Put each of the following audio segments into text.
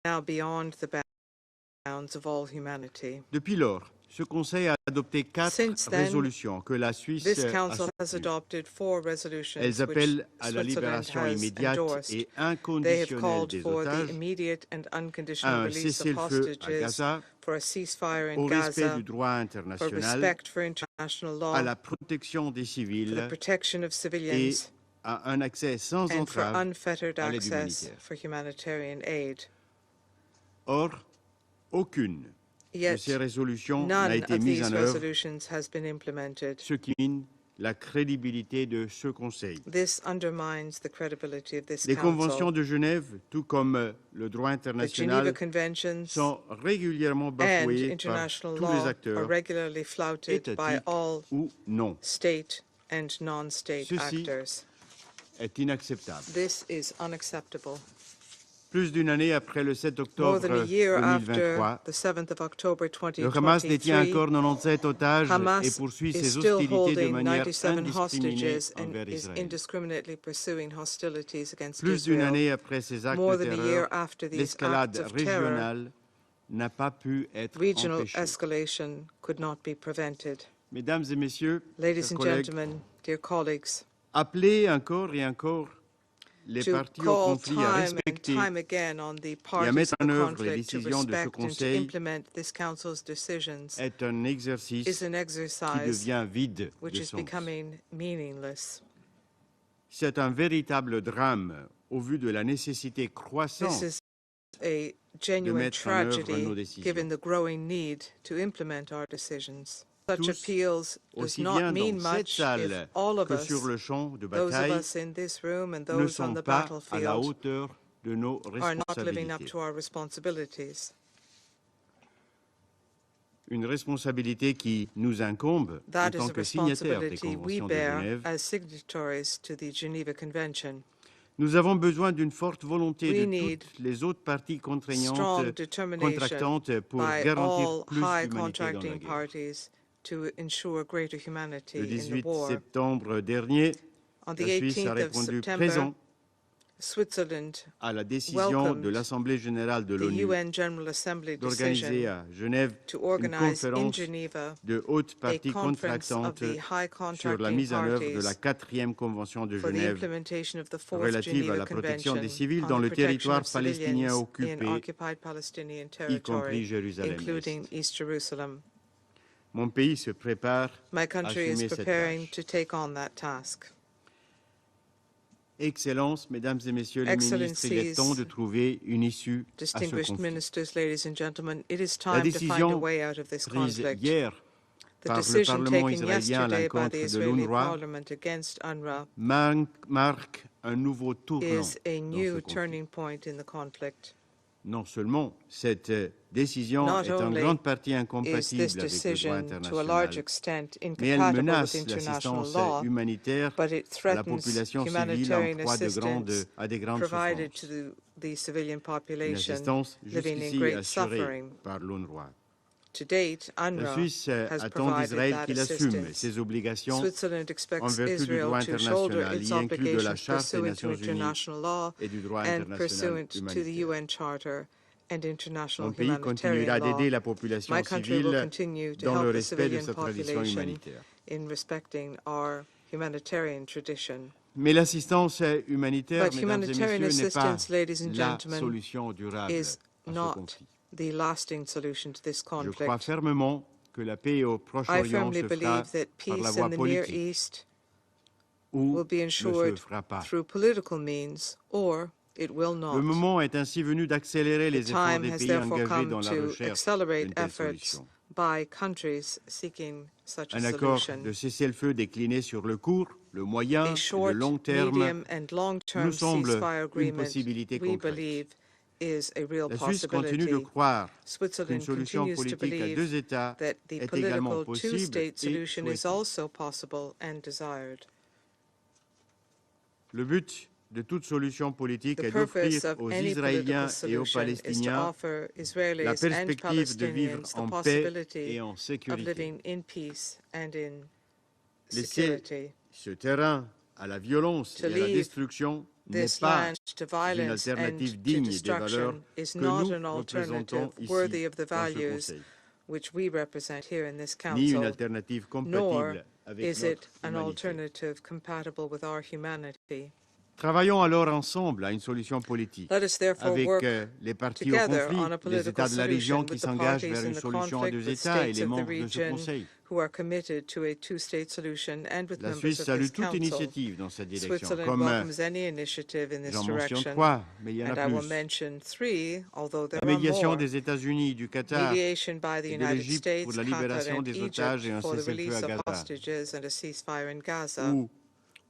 now beyond the bounds of all humanity. Depuis lors, ce Conseil a adopté 4 Since then, résolutions que la Suisse this a Council has soutenues. adopted 4 resolutions Elles which appellent à la Switzerland libération has immédiate endorsed. et They have inconditionnelle called des for the otages, immediate and à unconditional un release of cessez-le-feu à hostages, Gaza, for a ceasefire in au respect Gaza, du droit for international, respect for international à law, la protection des for the civils protection of et civilians, à un accès sans and for entrave unfettered à l'aide access humanitaire. for humanitarian aid. Or, aucune de Yet, ces résolutions n'a none été of mise these en œuvre, resolutions has been implemented. ce qui mine la crédibilité de ce Conseil. This undermines the credibility of this Les conventions Council. de Genève, tout comme le droit The Geneva international, Conventions sont régulièrement and bafouées par international tous les law are acteurs, regularly flouted by étatiques all ou non. state and non-state Ceci actors. est inacceptable. This is unacceptable. Plus d'une année après le 7 More octobre than a year after 2023, the 7th of October le Hamas détient 2023, encore 97 otages et Hamas poursuit is ses still hostilités de holding manière 97 indiscriminée hostages and envers is Israël. indiscriminately pursuing hostilities against Plus d'une Israel. année après ces actes More de than a terreur, year after these l'escalade acts of terror, régionale n'a pas pu être regional empêchée. escalation could not be prevented. Mesdames et messieurs, Ladies chers and collègues, gentlemen, dear colleagues, appeler encore et encore les to parties au call conflit à time and respecter time again on the et à parties mettre of en the œuvre les conflict to décisions de ce respect and to Conseil implement this Council's decisions est un exercice is an qui exercise devient vide which de is sens. becoming meaningless. C'est un véritable drame au vu de la nécessité This croissante is a de genuine mettre en œuvre nos tragedy décisions. given the growing need to implement our decisions. Such Tous, appeals does aussi not bien mean dans cette much if salle all of que sur us, le champ de those of bataille, us in this room and ne those on sont the pas à la battlefield, hauteur de nos are not living up responsabilités. to our responsibilities. Une responsabilité qui nous incombe en That is tant a que signataires des responsibility we conventions de bear Genève. as signatories to the Geneva Convention. Nous avons besoin d'une forte volonté We de need toutes les autres parties strong determination contractantes pour by garantir all plus high d'humanité dans la contracting guerre. parties to ensure greater humanity Le in the 18 war. septembre dernier, On the la Suisse a 18th of répondu September, présent Switzerland à la décision de welcomed l'Assemblée générale de the l'ONU UN General Assembly d'organiser decision à Genève to une organize in conférence Geneva de hautes a parties conference of contractantes the high sur la contracting mise en œuvre de la parties 4e Convention de for the Genève implementation of the fourth relative à Geneva la protection Convention des civils on dans the le protection territoire of palestinien civilians in occupé, occupied Palestinian y compris territory, Jérusalem-Est. including East Jerusalem. Mon pays se prépare My à country is assumer cette preparing tâche. to take on that task. Excellences, Mesdames et Messieurs les ministres, il est temps de trouver une issue à ce Distinguished conflit. ministers, ladies and gentlemen, it is La time to find a décision way out of this prise conflict. hier The par le decision Parlement taken israélien à yesterday by the l'encontre de Israeli l'UNRWA Parliament against UNRWA marque un nouveau tournant is a dans ce new conflit. turning point in the conflict. Non seulement cette décision Not est en only grande partie is this incompatible avec le droit decision to a large international, extent mais elle incompatible with menace international l'assistance law, humanitaire but it à la threatens population civile en humanitarian proie assistance à des grandes provided souffrances. to the civilian Une population assistance living in jusqu'ici great assurée suffering. par l'UNRWA. To date, La UNRWA Suisse has attend provided d'Israël that qu'il assume assistance. ses obligations Switzerland en expects vertu du Israel droit to shoulder international, its y inclus de la obligations Charte des pursuant to Nations Unies international law et du droit and international pursuant to the humanitaire. UN Charter and international Mon pays continuera humanitarian law. d'aider la population My country will civile continue to dans le help the respect de civilian sa tradition population humanitaire. in respecting our humanitarian tradition. Mais l'assistance humanitaire, But mesdames et humanitarian messieurs, n'est pas assistance, ladies and la gentlemen, solution durable is à ce not conflit. the lasting solution to this Je crois conflict. fermement que la paix au I Proche-Orient firmly se fera believe that par la peace voie in the Near politique East ou will be ne se ensured fera pas. through political means, or it will Le not. moment est ainsi venu d'accélérer The les efforts time des has pays therefore engagés come dans la to recherche accelerate d'une telle efforts solution. by countries seeking such a Un accord solution. de cessez-le-feu décliné sur le court, le moyen A et le short, long terme medium, and long-term nous semble ceasefire une agreement, possibilité we concrète. believe, is a real La Suisse continue de possibility. croire qu'une Switzerland solution continues to politique à believe deux États that the est également political possible two-state et solution is souhaitée. also possible and desired. Le but de toute solution politique The est d'offrir purpose of aux any Israéliens political et aux solution is to Palestiniens offer la Israelis and perspective de vivre Palestinians the en paix possibility et en of sécurité. living in peace and in Laisser security. ce terrain à la violence To et à la leave destruction This pas land to une violence and alternative to digne des valeurs destruction is que not nous an alternative représentons ici worthy of the dans ce values Conseil, which we represent here in this ni une Council, alternative nor compatible avec is notre it an humanité. alternative compatible with our humanity. Travaillons alors ensemble à une solution politique Let us therefore avec work les partis au together conflit, on a les political États de la région solution qui with the s'engagent parties vers in une the solution à conflict, deux with États et states les of the membres de ce region Conseil. who are committed to a two-state solution, and with La members Suisse of salue this toute Council. initiative dans cette direction, Switzerland comme welcomes any initiative in this j'en mentionne direction, trois, mais il y en a and I will plus. mention three, although there La are médiation more. des États-Unis, du Qatar Mediation by the et de United l'Égypte pour States, la Qatar, libération and des otages Egypt et un for the cessez-le-feu release à of Gaza, hostages and a ceasefire in Gaza, ou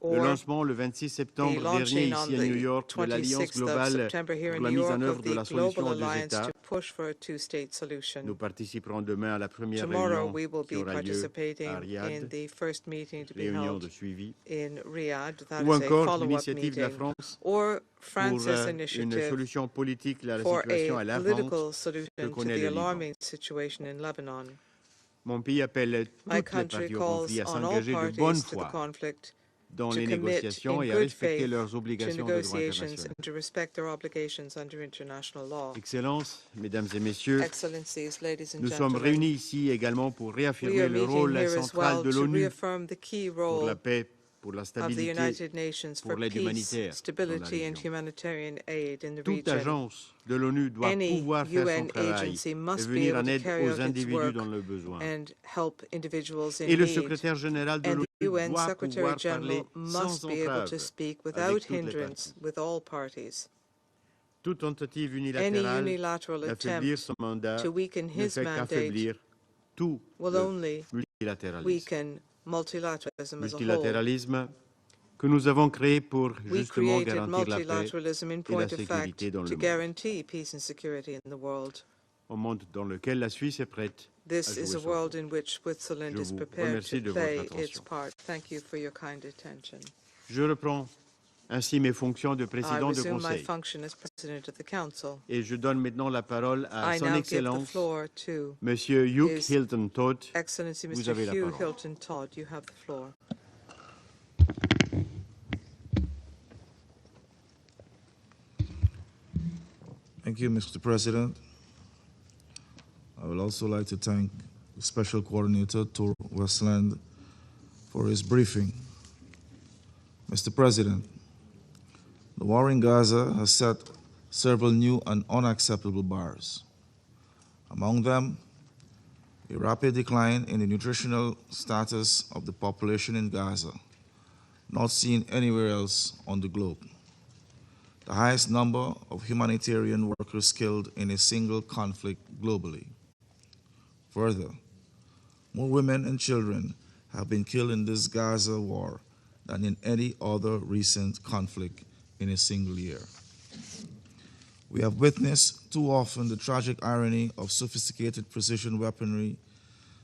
le or lancement le 26 the septembre dernier launching on ici à New the York de l'Alliance 26th of globale September here pour in la New mise en York œuvre of de the la Global solution à deux Alliance États. to push for a two-state Nous solution. participerons demain à la première Tomorrow réunion we will qui be aura lieu à participating in Riyad, the first meeting to be réunion de held suivi, in Riyadh. That ou is a encore follow-up l'initiative de la meeting, France or pour France's une initiative solution politique à la for situation a alarmante political que solution to connaît the le Liban. alarming situation in Lebanon. Mon pays appelle My toutes les country parties au calls conflit à on all s'engager de bonne parties to the foi conflict dans to les commit négociations in et à good respecter faith leurs to obligations de droit negotiations international. and to respect their obligations under international law. Excellences, Mesdames et Messieurs, Excellencies, ladies and nous sommes gentlemen, réunis ici également pour we réaffirmer are le meeting rôle here as central well de to l'ONU reaffirm the key pour la role paix, pour la of the stabilité, United Nations pour for l'aide peace, humanitaire dans la stability, and région. humanitarian aid in the Toute region. agence de l'ONU doit Any pouvoir faire son UN travail agency et must be venir able en to aide carry aux out its individus work dans le besoin. and help individuals Et in le need. secrétaire général de And the l'ONU UN doit Secretary pouvoir parler General must sans be able to entrave speak avec without toutes les hindrance parties. with all parties. Toute tentative Any unilatérale unilateral d'affaiblir attempt son mandat to weaken ne his fait mandate qu'affaiblir tout will le only multilatéralisme. weaken multilateralism as a whole. Multilatéralisme que nous avons créé pour We justement created garantir la paix multilateralism in et la point of fact sécurité dans le to monde. guarantee peace and security in the world. Un monde dans lequel la Suisse est prête à This jouer is a son world rôle. in which Switzerland Je is vous prepared remercie to de votre play its attention. part. Thank you for your kind attention. Je reprends ainsi mes fonctions de I président de resume my conseil function as President of the Council. et je donne maintenant la parole à I son now give the Excellence, floor to Monsieur Hugh His Hilton Todd. Excellency Vous Mr. avez la Hugh parole. Hilton Todd. You have the floor. Thank you, Mr. President. I would also like to thank the Special Coordinator, Tor Wennesland, for his briefing. Mr. President, the war in Gaza has set several new and unacceptable bars. Among them, a rapid decline in the nutritional status of the population in Gaza, not seen anywhere else on the globe. The highest number of humanitarian workers killed in a single conflict globally. Further, more women and children have been killed in this Gaza war than in any other recent conflict in a single year. We have witnessed too often the tragic irony of sophisticated precision weaponry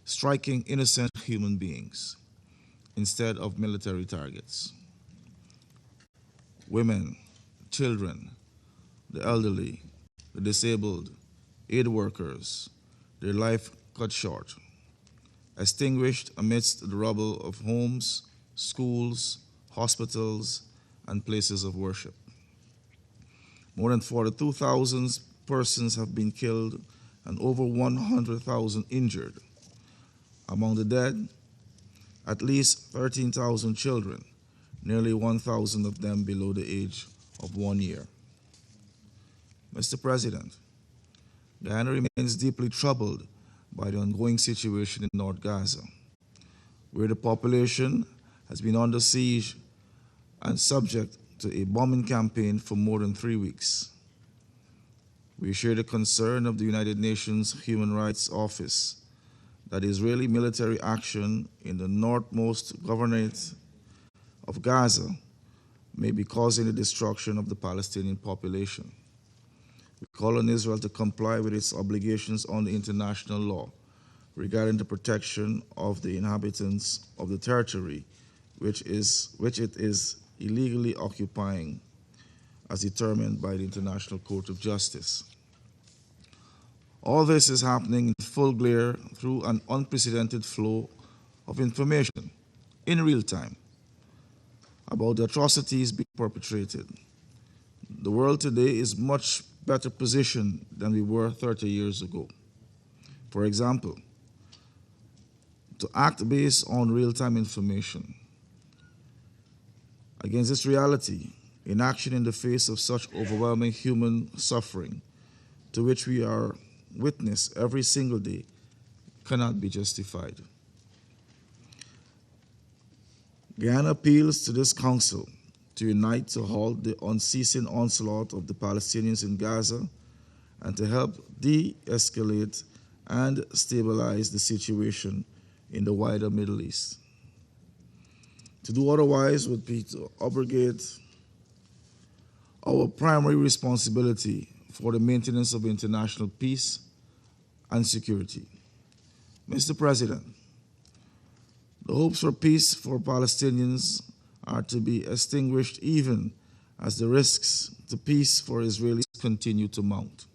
striking innocent human beings instead of military targets. Women, children, the elderly, the disabled, aid workers, their life cut short, extinguished amidst the rubble of homes, schools, hospitals, and places of worship. More than 42,000 persons have been killed and over 100,000 injured. Among the dead, at least 13,000 children, nearly 1,000 of them below the age of 1 year. Mr. President, Guyana remains deeply troubled by the ongoing situation in North Gaza, where the population has been under siege and subject to a bombing campaign for more than 3 weeks. We share the concern of the United Nations Human Rights Office that Israeli military action in the northmost governorate of Gaza may be causing the destruction of the Palestinian population. We call on Israel to comply with its obligations under international law regarding the protection of the inhabitants of the territory which it is illegally occupying as determined by the International Court of Justice. All this is happening in full glare through an unprecedented flow of information in real time about the atrocities being perpetrated the world today is much better positioned than we were 30 years ago. For example, to act based on real-time information. Against this reality, inaction in the face of such overwhelming human suffering to which we are witness every single day cannot be justified. Guyana appeals to this Council to unite to halt the unceasing onslaught of the Palestinians in Gaza and to help de-escalate and stabilize the situation in the wider Middle East. To do otherwise would be to abrogate our primary responsibility for the maintenance of international peace and security. Mr. President, the hopes for peace for Palestinians are to be extinguished even as the risks to peace for Israelis continue to mount.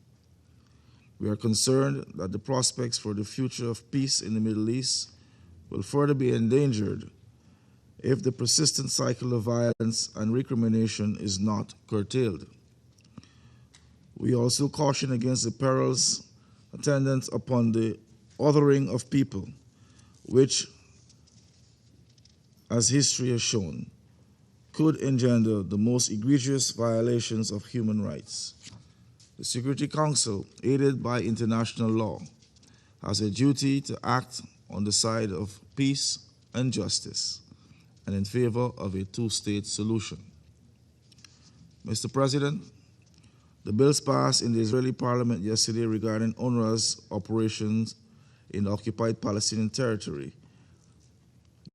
We are concerned that the prospects for the future of peace in the Middle East will further be endangered if the persistent cycle of violence and recrimination is not curtailed. We also caution against the perils attendant upon the othering of people, which, as history has shown, could engender the most egregious violations of human rights. The Security Council, aided by international law, has a duty to act on the side of peace and justice and in favor of a two-state solution. Mr. President, the bills passed in the Israeli parliament yesterday regarding UNRWA's operations in the occupied Palestinian territory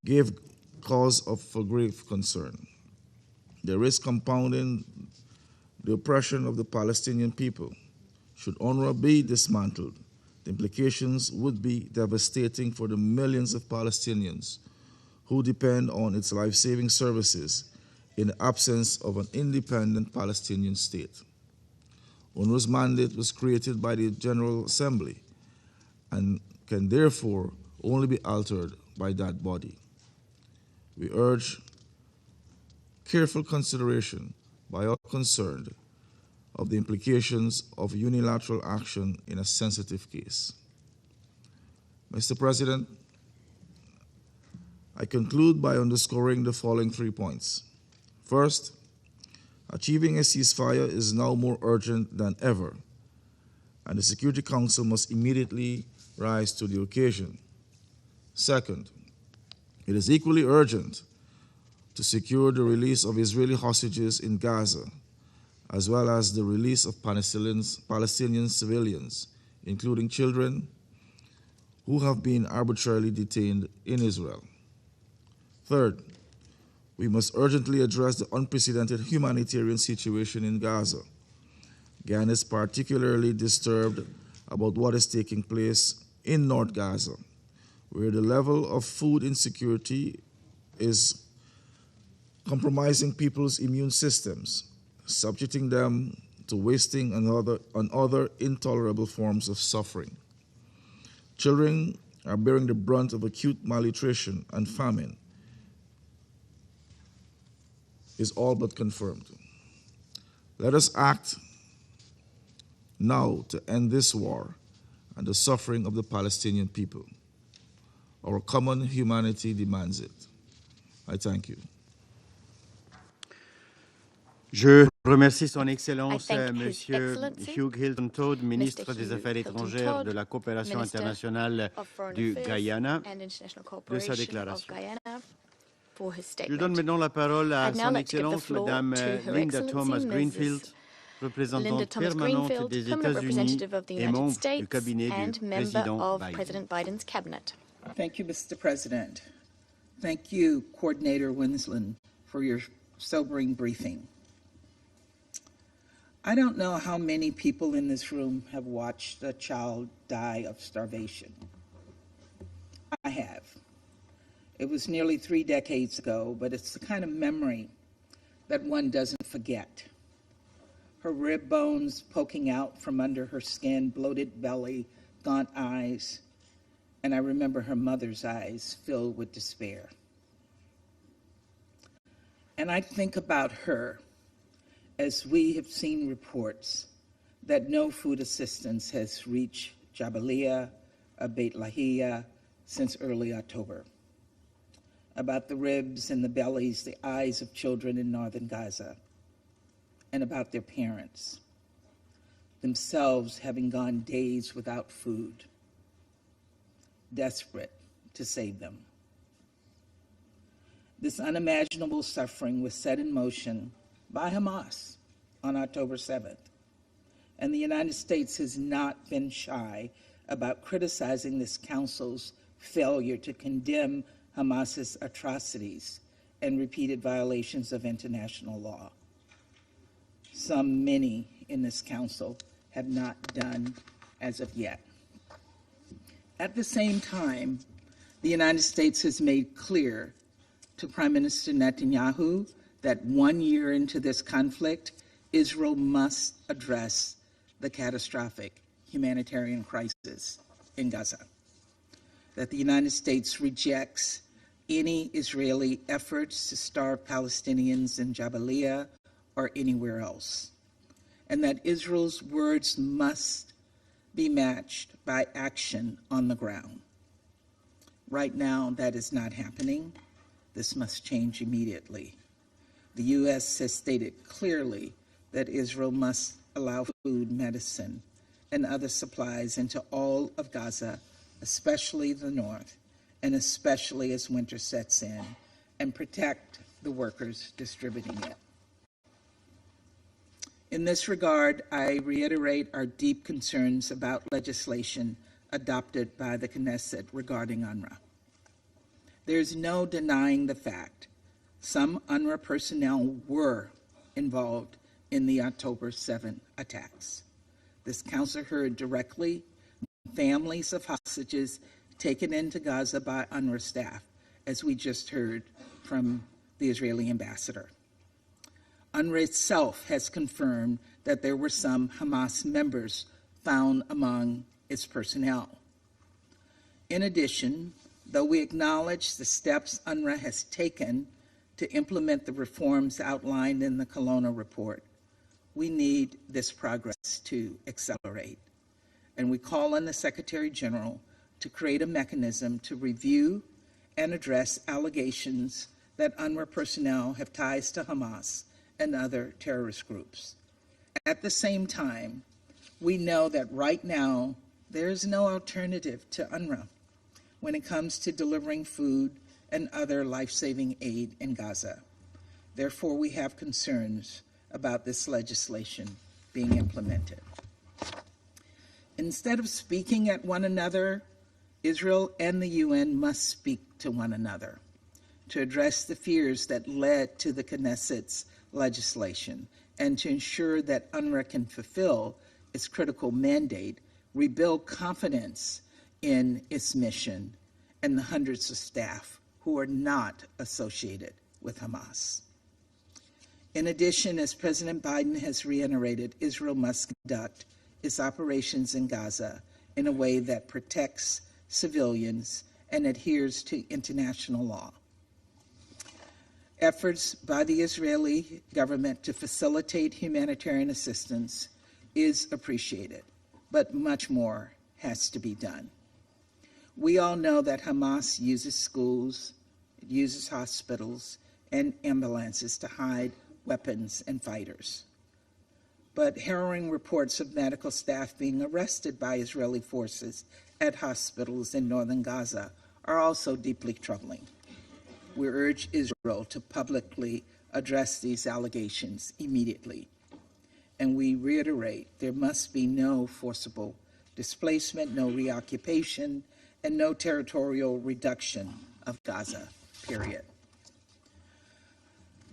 gave cause for grave concern. They risk compounding the oppression of the Palestinian people. Should UNRWA be dismantled, the implications would be devastating for the millions of Palestinians who depend on its life-saving services in the absence of an independent Palestinian state. UNRWA's mandate was created by the General Assembly and can therefore only be altered by that body. We urge careful consideration by all concerned of the implications of unilateral action in a sensitive case. Mr. President, I conclude by underscoring the following 3 points. First, achieving a ceasefire is now more urgent than ever, and the Security Council must immediately rise to the occasion. Second, it is equally urgent to secure the release of Israeli hostages in Gaza, as well as the release of Palestinian civilians, including children, who have been arbitrarily detained in Israel. Third, we must urgently address the unprecedented humanitarian situation in Gaza. Guyana is particularly disturbed about what is taking place in North Gaza, where the level of food insecurity is compromising people's immune systems, subjecting them to wasting and other intolerable forms of suffering. Children are bearing the brunt of acute malnutrition and famine is all but confirmed. Let us act now to end this war and the suffering of the Palestinian people. Our common humanity demands it. I thank you. Je remercie Son Excellence Monsieur Hugh Hilton Todd, ministre des Affaires étrangères, de la coopération internationale du Guyana, de sa déclaration. Je donne maintenant la parole à Son Excellence Madame Linda Thomas Greenfield, représentante permanente des États-Unis et membre du cabinet du président Biden. Thank you, Mr. President. Thank you, Coordinator Wennesland, for your sobering briefing. I don't know how many people in this room have watched a child die of starvation. I have. It was nearly 3 decades ago, but it's the kind of memory that one doesn't forget. Her rib bones poking out from under her skin, bloated belly, gaunt eyes, and I remember her mother's eyes filled with despair. And I think about her as we have seen reports that no food assistance has reached Jabalia or Beit Lahia since early October, about the ribs and the bellies, the eyes of children in northern Gaza, and about their parents, themselves having gone days without food, desperate to save them. This unimaginable suffering was set in motion by Hamas on October 7th, and the United States has not been shy about criticizing this council's failure to condemn Hamas's atrocities and repeated violations of international law. Many in this council have not done as of yet. At the same time, the United States has made clear to Prime Minister Netanyahu that 1 year into this conflict, Israel must address the catastrophic humanitarian crisis in Gaza, that the United States rejects any Israeli efforts to starve Palestinians in Jabalia or anywhere else, and that Israel's words must be matched by action on the ground. Right now, that is not happening. This must change immediately. The U.S. has stated clearly that Israel must allow food, medicine, and other supplies into all of Gaza, especially the north, and especially as winter sets in, and protect the workers distributing it. In this regard, I reiterate our deep concerns about legislation adopted by the Knesset regarding UNRWA. There is no denying the fact some UNRWA personnel were involved in the October 7 attacks. This council heard directly families of hostages taken into Gaza by UNRWA staff, as we just heard from the Israeli ambassador. UNRWA itself has confirmed that there were some Hamas members found among its personnel. In addition, though we acknowledge the steps UNRWA has taken to implement the reforms outlined in the Colonna report, we need this progress to accelerate. And we call on the Secretary General to create a mechanism to review and address allegations that UNRWA personnel have ties to Hamas and other terrorist groups. At the same time, we know that right now there is no alternative to UNRWA when it comes to delivering food and other life-saving aid in Gaza. Therefore, we have concerns about this legislation being implemented. Instead of speaking at one another, Israel and the UN must speak to one another to address the fears that led to the Knesset's legislation and to ensure that UNRWA can fulfill its critical mandate, rebuild confidence in its mission, and the hundreds of staff who are not associated with Hamas. In addition, as President Biden has reiterated, Israel must conduct its operations in Gaza in a way that protects civilians and adheres to international law. Efforts by the Israeli government to facilitate humanitarian assistance is appreciated, but much more has to be done. We all know that Hamas uses schools, it uses hospitals, and ambulances to hide weapons and fighters. But harrowing reports of medical staff being arrested by Israeli forces at hospitals in northern Gaza are also deeply troubling. We urge Israel to publicly address these allegations immediately. And we reiterate there must be no forcible displacement, no reoccupation, and no territorial reduction of Gaza, period.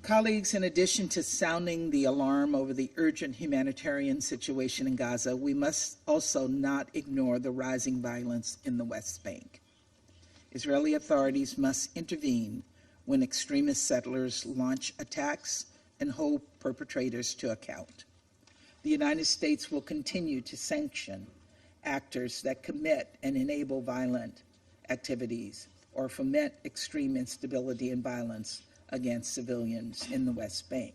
Colleagues, in addition to sounding the alarm over the urgent humanitarian situation in Gaza, we must also not ignore the rising violence in the West Bank. Israeli authorities must intervene when extremist settlers launch attacks and hold perpetrators to account. The United States will continue to sanction actors that commit and enable violent activities or foment extreme instability and violence against civilians in the West Bank.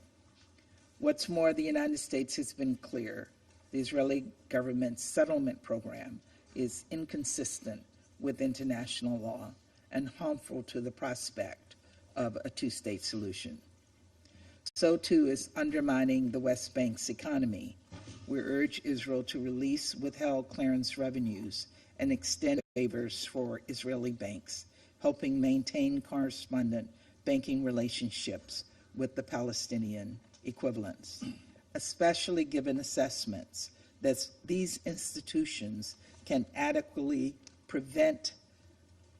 What's more, the United States has been clear. The Israeli government's settlement program is inconsistent with international law and harmful to the prospect of a two-state solution. So too is undermining the West Bank's economy. We urge Israel to release withheld clearance revenues and extend waivers for Israeli banks, helping maintain correspondent banking relationships with the Palestinian equivalents, especially given assessments that these institutions can adequately prevent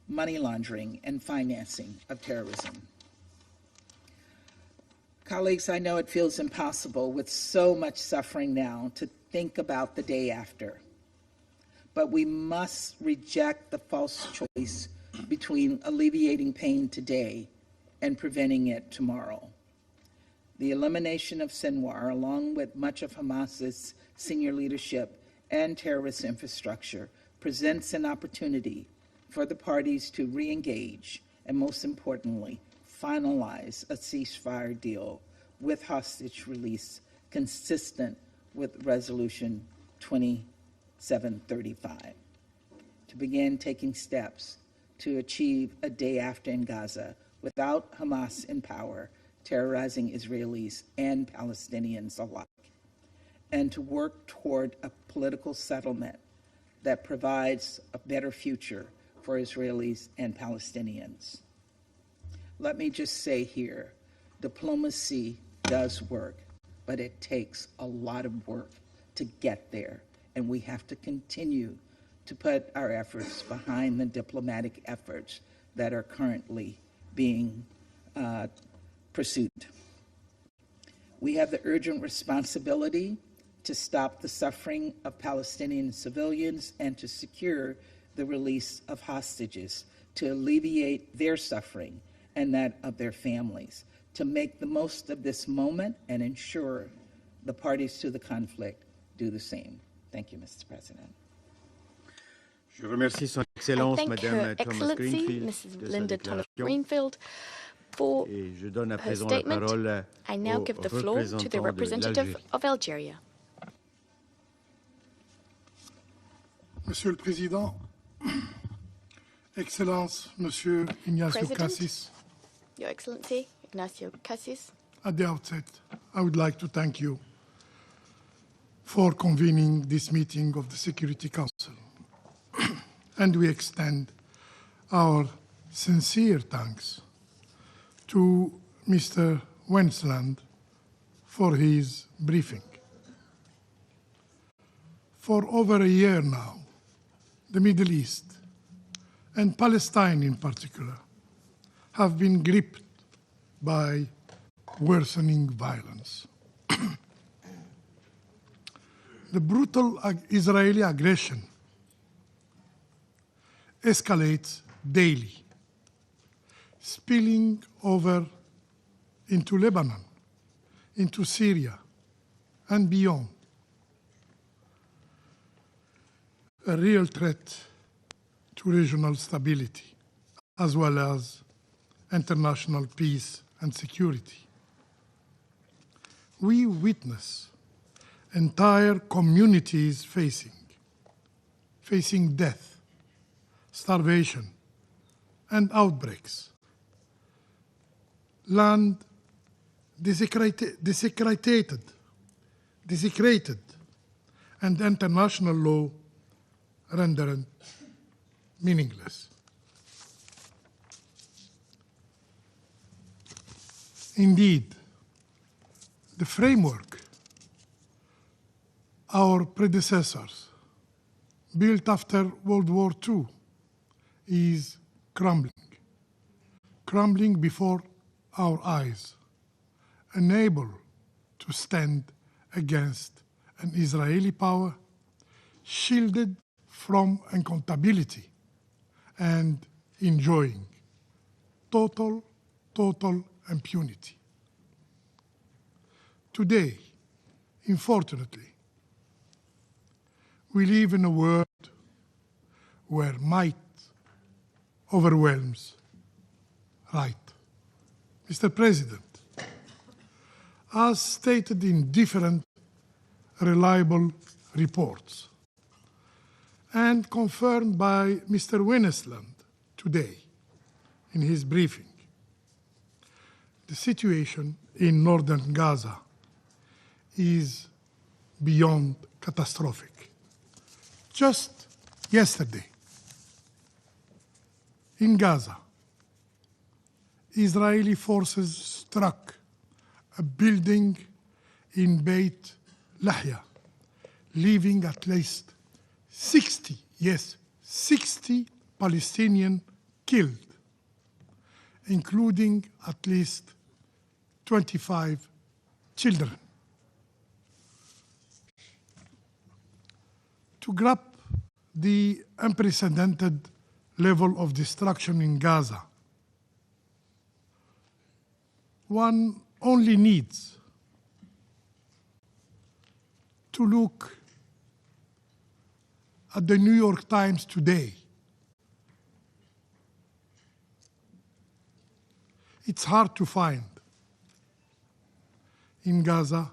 money laundering and financing of terrorism. Colleagues, I know it feels impossible with so much suffering now to think about the day after, but we must reject the false choice between alleviating pain today and preventing it tomorrow. The elimination of Sinwar, along with much of Hamas's senior leadership and terrorist infrastructure, presents an opportunity for the parties to re-engage and, most importantly, finalize a ceasefire deal with hostage release consistent with Resolution 2735, to begin taking steps to achieve a day after in Gaza without Hamas in power, terrorizing Israelis and Palestinians alike, and to work toward a political settlement that provides a better future for Israelis and Palestinians. Let me just say here, diplomacy does work, but it takes a lot of work to get there, and we have to continue to put our efforts behind the diplomatic efforts that are currently being pursued. We have the urgent responsibility to stop the suffering of Palestinian civilians and to secure the release of hostages, to alleviate their suffering and that of their families, to make the most of this moment and ensure the parties to the conflict do the same. Thank you, Mr. President. Je remercie Son Excellence, I thank Her Madame Thomas Excellency, Greenfield, Mrs. de sa Linda Thomas déclaration. Greenfield, for Et je donne à her présent la statement. parole I now au give the floor to the représentant de representative l'Algérie. of Algeria. Monsieur le Président, Excellence, Monsieur Ignacio President. Cassis, Your Excellency, Ignacio Cassis, at the outset, I would like to thank you for convening this meeting of the Security Council. And we extend our sincere thanks to Mr. Wennesland for his briefing. For over a year now, the Middle East, and Palestine in particular, have been gripped by worsening violence. The brutal Israeli aggression escalates daily, spilling over into Lebanon, into Syria, and beyond. A real threat to regional stability, as well as international peace and security. We witness entire communities facing death, starvation, and outbreaks. Land desecrated, and international law rendered meaningless. Indeed, the framework our predecessors built after World War II is crumbling before our eyes, unable to stand against an Israeli power shielded from accountability and enjoying total impunity. Today, unfortunately, we live in a world where might overwhelms right. Mr. President, as stated in different reliable reports and confirmed by Mr. Wennesland today in his briefing. The situation in northern Gaza is beyond catastrophic. Just yesterday, in Gaza, Israeli forces struck a building in Beit Lahya, leaving at least 60 Palestinians killed, including at least 25 children. To grasp the unprecedented level of destruction in Gaza, one only needs to look at the New York Times today. It's hard to find in Gaza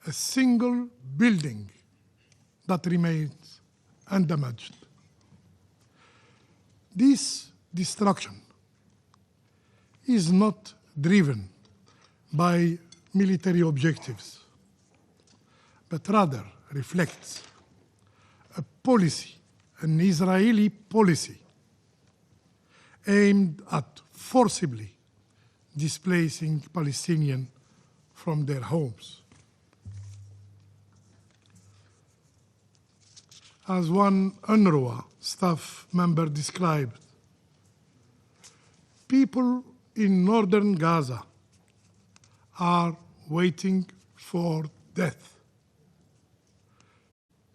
a single building that remains undamaged. This destruction is not driven by military objectives, but rather reflects a policy, an Israeli policy, aimed at forcibly displacing Palestinians from their homes. As one UNRWA staff member described, people in northern Gaza are waiting for death.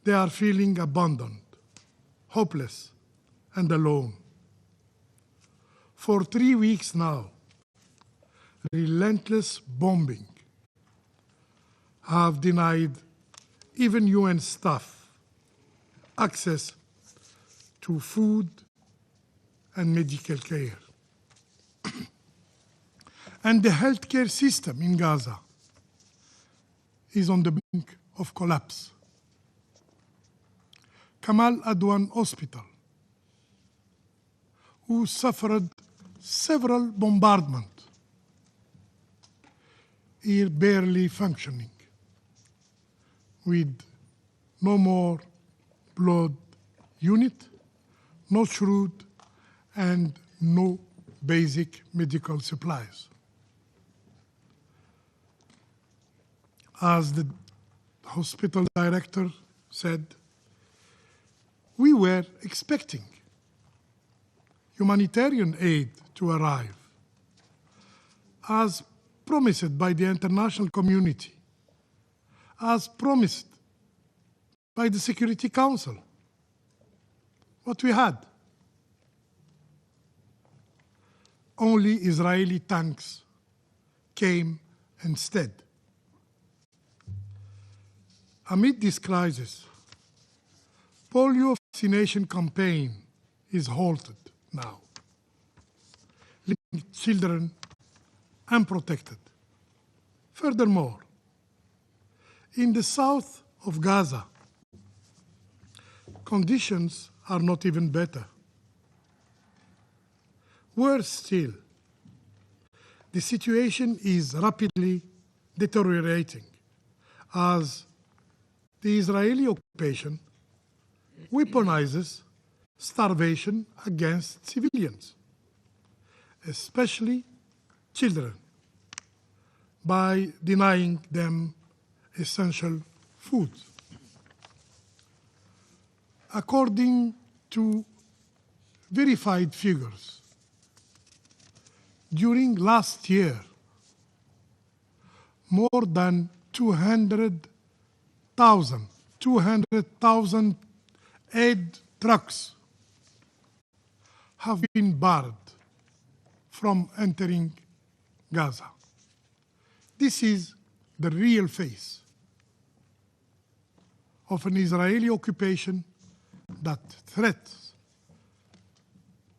They are feeling abandoned, hopeless, and alone. For 3 weeks now, relentless bombing have denied even UN staff access to food and medical care. And the healthcare system in Gaza is on the brink of collapse. Kamal Adwan Hospital, who suffered several bombardments, is barely functioning, with no more blood unit, no shrewd, and no basic medical supplies. As the hospital director said, we were expecting humanitarian aid to arrive, as promised by the international community, as promised by the Security Council. What we had? Only Israeli tanks came instead. Amid this crisis, polio vaccination campaign is halted now, leaving children unprotected. Furthermore, in the south of Gaza, conditions are not even better. Worse still, the situation is rapidly deteriorating as the Israeli occupation weaponizes starvation against civilians, especially children, by denying them essential food. According to verified figures, during last year, more than 200,000 aid trucks have been barred from entering Gaza. This is the real face of an Israeli occupation that threats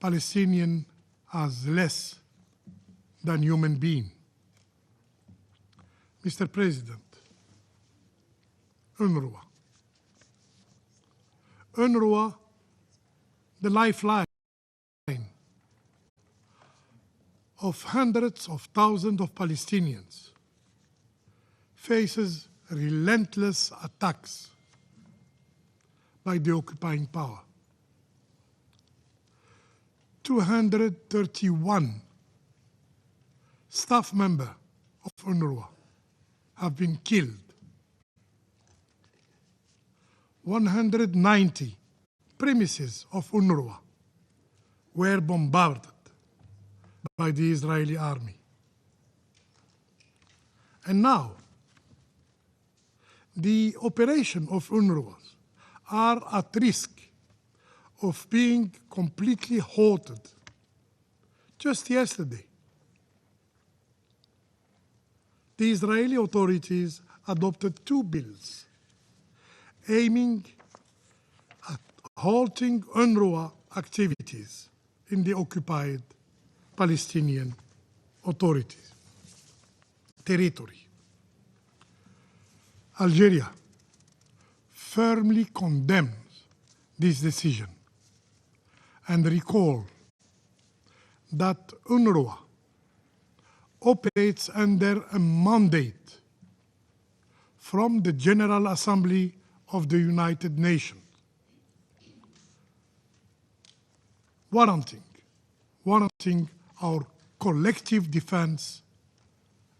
Palestinians as less than human beings. Mr. President, UNRWA. UNRWA, the lifeline of hundreds of thousands of Palestinians, faces relentless attacks by the occupying power. 231 staff members of UNRWA have been killed. 190 premises of UNRWA were bombarded by the Israeli army. And now, the operation of UNRWA are at risk of being completely halted. Just yesterday, the Israeli authorities adopted 2 bills aiming at halting UNRWA activities in the occupied Palestinian authorities territory. Algeria firmly condemns this decision and recalls that UNRWA operates under a mandate from the General Assembly of the United Nations, warranting our collective defense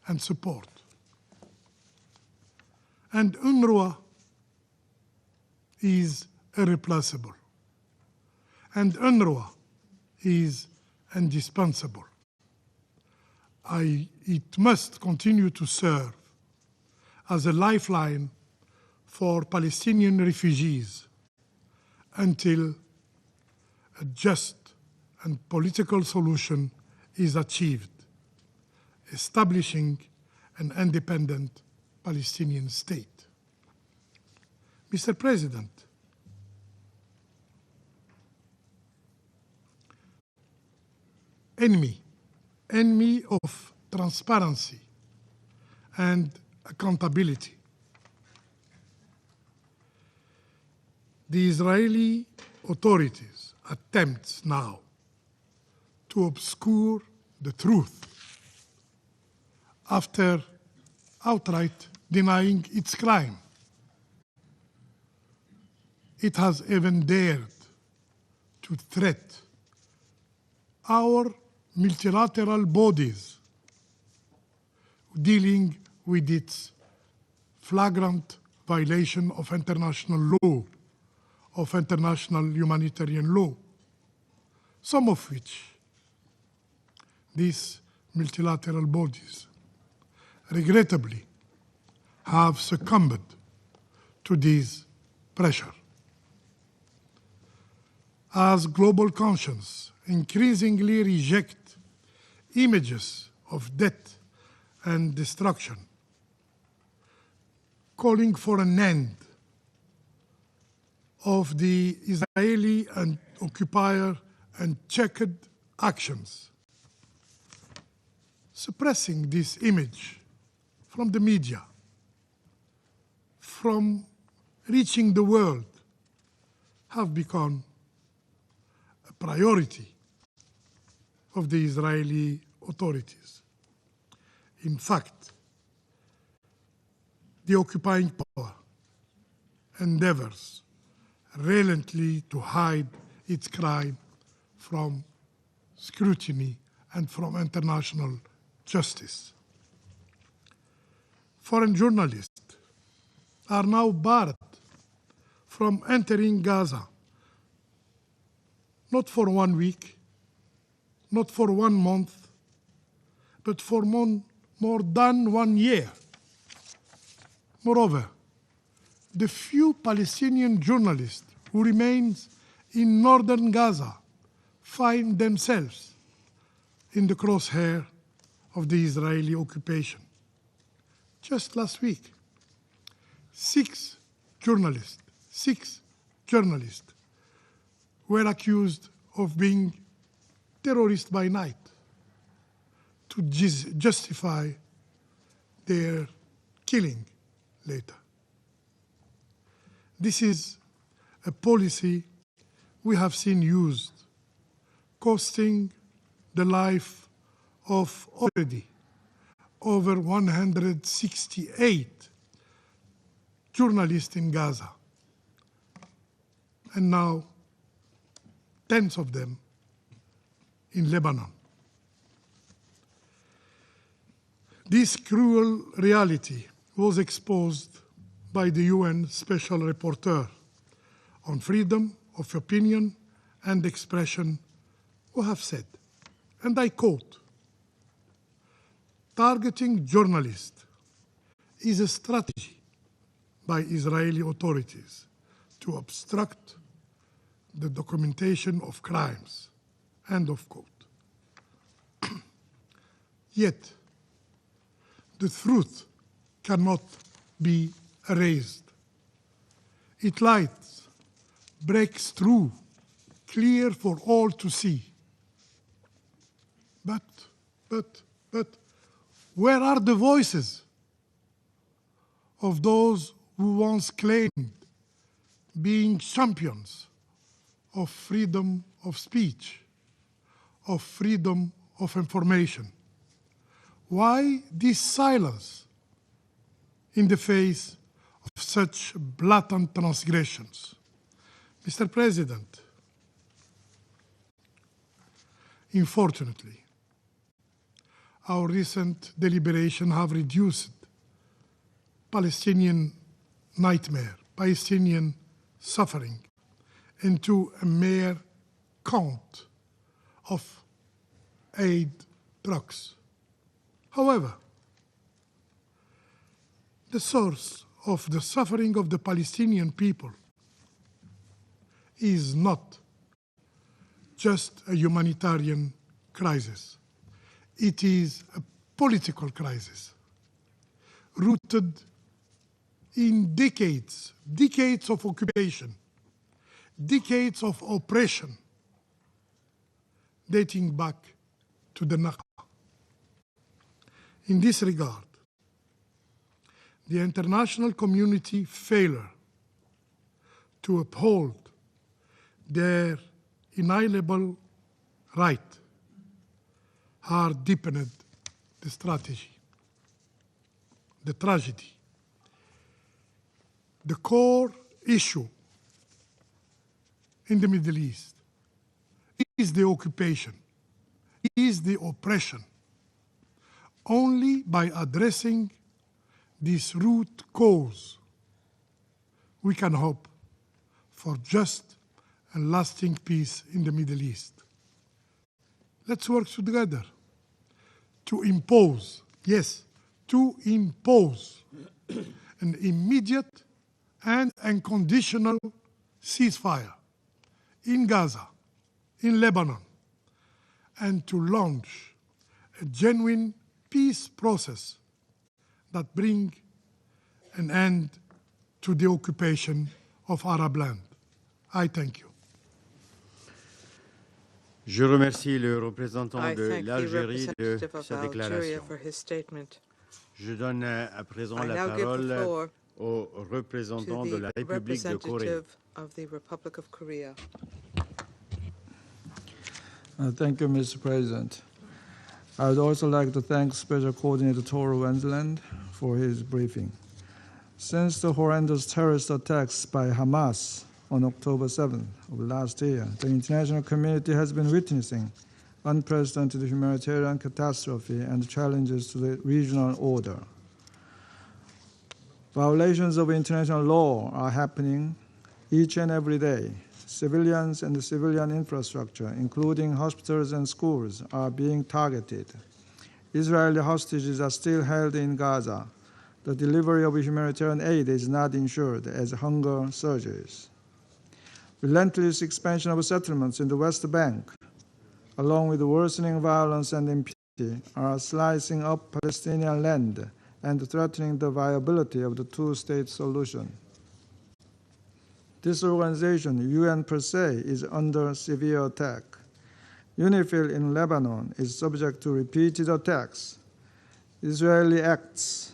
and support. And UNRWA is irreplaceable, and UNRWA is indispensable. It must continue to serve as a lifeline for Palestinian refugees until a just and political solution is achieved, establishing an independent Palestinian state. Mr. President, enemy of transparency and accountability. The Israeli authorities attempt now to obscure the truth after outright denying its crime. It has even dared to threaten our multilateral bodies dealing with its flagrant violation of international law, of international humanitarian law, some of which these multilateral bodies regrettably have succumbed to this pressure. As global conscience increasingly reject images of death and destruction, calling for an end of the Israeli and occupier unchecked actions, suppressing this image from the media, from reaching the world, have become a priority of the Israeli authorities. In fact, the occupying power endeavors relentlessly to hide its crime from scrutiny and from international justice. Foreign journalists are now barred from entering Gaza, not for 1 week, not for 1 month, but for more than 1 year. Moreover, the few Palestinian journalists who remain in northern Gaza find themselves in the crosshair of the Israeli occupation. Just last week, 6 journalists were accused of being terrorists by night to justify their killing later. This is a policy we have seen used, costing the life of already over 168 journalists in Gaza, and now tens of them in Lebanon. This cruel reality was exposed by the UN Special Rapporteur on freedom of opinion and expression, who have said, and I quote, "Targeting journalists is a strategy by Israeli authorities to obstruct the documentation of crimes," end of quote. Yet, the truth cannot be erased. Its light breaks through, clear for all to see. But, where are the voices of those who once claimed being champions of freedom of speech, of freedom of information? Why this silence in the face of such blatant transgressions? Mr. President, unfortunately, our recent deliberations have reduced Palestinian nightmare, Palestinian suffering, into a mere count of aid trucks. However, the source of the suffering of the Palestinian people is not just a humanitarian crisis. It is a political crisis rooted in decades of occupation, decades of oppression, dating back to the Nakba. In this regard, the international community failure to uphold their inalienable right have deepened the strategy, the tragedy. The core issue in the Middle East is the occupation, is the oppression. Only by addressing this root cause, we can hope for just and lasting peace in the Middle East. Let's work together to impose, yes, to impose an immediate and unconditional ceasefire in Gaza, in Lebanon, and to launch a genuine peace process that brings an end to the occupation of Arab land. I thank you. Je remercie le représentant I de thank the l'Algérie de representative of sa Algeria déclaration. for his statement. Je donne à présent I la now give the parole floor au to représentant de la the République de Corée. representative of the Republic of Korea. Thank you, Mr. President. I would also like to thank Special Coordinator Tor Wennesland for his briefing. Since the horrendous terrorist attacks by Hamas on October 7th of last year, the international community has been witnessing unprecedented humanitarian catastrophe and challenges to the regional order. Violations of international law are happening each and every day. Civilians and the civilian infrastructure, including hospitals and schools, are being targeted. Israeli hostages are still held in Gaza. The delivery of humanitarian aid is not ensured as hunger surges. Relentless expansion of settlements in the West Bank, along with worsening violence and impunity, are slicing up Palestinian land and threatening the viability of the two-state solution. This organization, UN per se, is under severe attack. UNIFIL in Lebanon is subject to repeated attacks. Israeli acts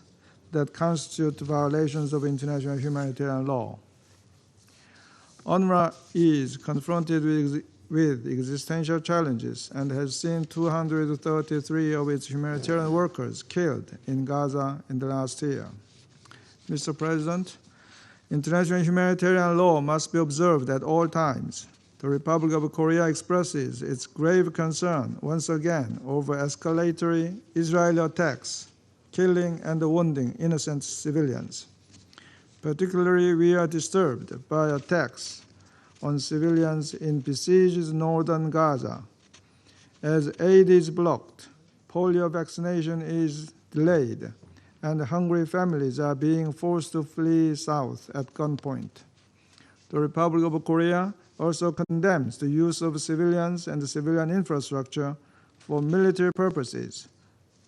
that constitute violations of international humanitarian law. UNRWA is confronted with existential challenges and has seen 233 of its humanitarian workers killed in Gaza in the last year. Mr. President, international humanitarian law must be observed at all times. The Republic of Korea expresses its grave concern once again over escalatory Israeli attacks, killing and wounding innocent civilians. Particularly, we are disturbed by attacks on civilians in besieged northern Gaza. As aid is blocked, polio vaccination is delayed, and hungry families are being forced to flee south at gunpoint. The Republic of Korea also condemns the use of civilians and civilian infrastructure for military purposes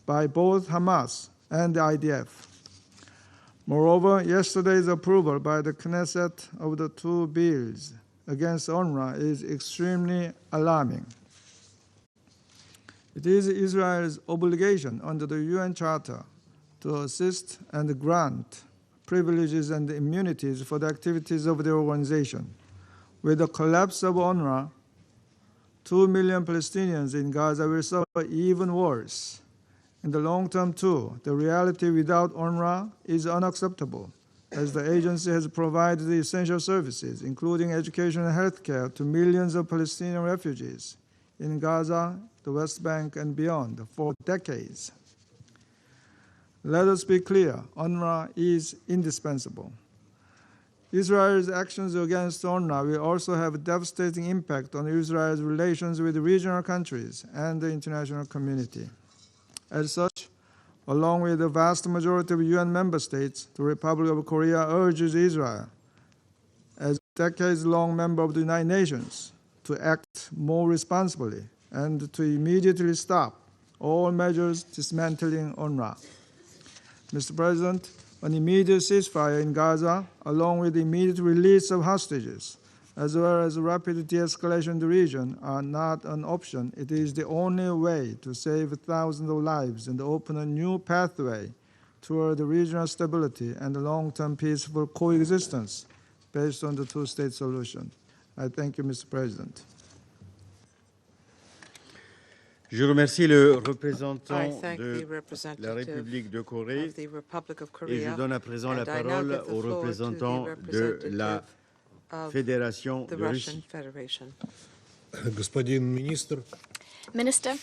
by both Hamas and the IDF. Moreover, yesterday's approval by the Knesset of the two bills against UNRWA is extremely alarming. It is Israel's obligation under the UN Charter to assist and grant privileges and immunities for the activities of the organization. With the collapse of UNRWA, 2 million Palestinians in Gaza will suffer even worse. In the long term, too, the reality without UNRWA is unacceptable, as the agency has provided the essential services, including education and health care, to millions of Palestinian refugees in Gaza, the West Bank, and beyond for decades. Let us be clear, UNRWA is indispensable. Israel's actions against UNRWA will also have a devastating impact on Israel's relations with regional countries and the international community. As such, along with the vast majority of UN member states, the Republic of Korea urges Israel, as a decades-long member of the United Nations, to act more responsibly and to immediately stop all measures dismantling UNRWA. Mr. President, an immediate ceasefire in Gaza, along with the immediate release of hostages, as well as rapid de-escalation in the region, are not an option. It is the only way to save thousands of lives and open a new pathway toward regional stability and long-term peaceful coexistence based on the two-state solution. I thank you, Mr. President. Je remercie le représentant de representative la République de Corée of the Republic of et Korea, je donne à présent la and I now parole give the au floor to the représentant de representative la of Fédération the de Russian Russie. Federation. Господин министр, Minister,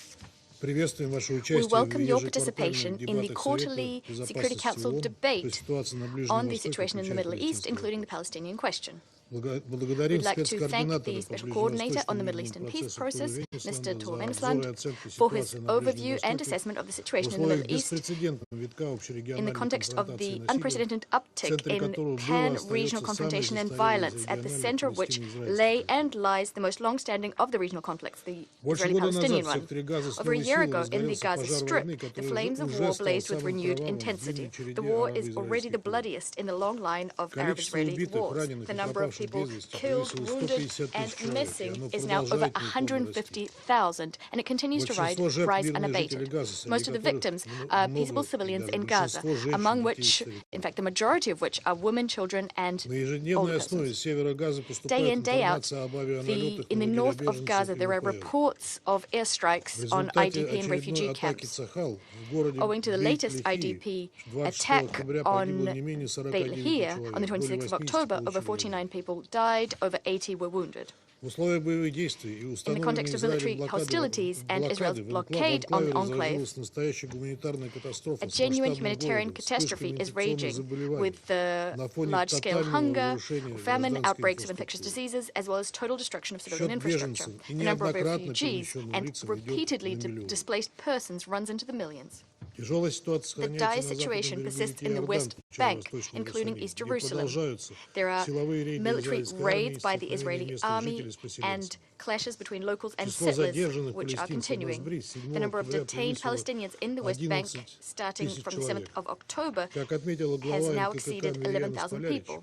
приветствуем ваше we участие в welcome your ежеквартальных participation in the дебатах quarterly Совета Security Безопасности Council ООН по debate ситуации на Ближнем on the Востоке, situation in the включая Middle East, палестинский including the вопрос. Palestinian question. Благодарим We'd like to thank спецкоординатора the по Special Coordinator on the Middle ближневосточному Eastern Peace процессу process, Mr. Wennesland, Tor за обзор и Wennesland, оценку for his ситуации на Ближнем overview and Востоке assessment of the в situation in the условиях Middle East беспрецедентного витка in the общерегиональной context of конфронтации the и насилия, unprecedented в uptick центре in которого было pan-regional остается самый confrontation and застарелый violence, at the региональный center of which палестино-израильский lay конфликт. and lies the most long-standing of the regional conflicts, the Больше года назад Israeli-Palestinian в one. секторе Газа с Over a новой year силой ago, in the разгорелся Gaza пожар Strip, войны, the который flames of уже war стал blazed with самым renewed кровавым в intensity. длинной череде The war is already арабо-израильских the войн. bloodiest in the long line of Количество Arab-Israeli убитых, wars. раненых The и number of пропавших people без вести killed, превысило wounded, 150 and тысяч человек, и missing оно is now over продолжает неуклонно расти. 150,000, and it continues to Большинство жертв rise мирные жители unabated. Газа, среди Most of the которых victims are peaceful много, civilians даже in Gaza, большинство женщин, among детей и which, стариков. in fact, the majority of which are women, children, and На older ежедневной основе persons. с севера Газа Day поступает in, day out, информация об авианалетах in на the лагеря north of беженцев Gaza, и there are ВПР. reports of В airstrikes on результате IDP and очередной refugee атаки camps. Цахал в городе Owing to the latest Бейт-Лехии IDP 26 attack октября on погибло не менее 49 Beit-Lahir on the человек, более 26th of 80 October, over получили 49 people died, over 80 were wounded. В условиях боевых действий и In the установленной context of military Израилем hostilities and Israel's блокады в blockade on the анклаве enclave, разразилась настоящая гуманитарная катастрофа a с genuine масштабным humanitarian голодом, catastrophe вспышками is инфекционных raging заболеваний with the на фоне large-scale тотального hunger, разрушения famine, гражданской outbreaks of infectious инфраструктуры. diseases, as well as total destruction of civilian Счет infrastructure. беженцев и The number of неоднократно refugees перемещенным and лицам идет repeatedly на миллионы. displaced persons runs into the millions. Тяжелая ситуация The dire сохраняется на situation западном берегу persists реки in the Иордан, West в Bank, северо-восточном including Иерусалиме, East где Jerusalem. продолжаются There are силовые рейды military израильской армии raids и by the столкновения Israeli местных army жителей с поселенцами. and clashes between locals and Число settlers, задержанных which are палестинцев на continuing. Сбри 7 The number of октября detained превысило Palestinians in the West Bank, 11 starting тысяч from the 7th человек. of October, Как отметила has глава now НКК exceeded Мириам 11,000 Столярич, people.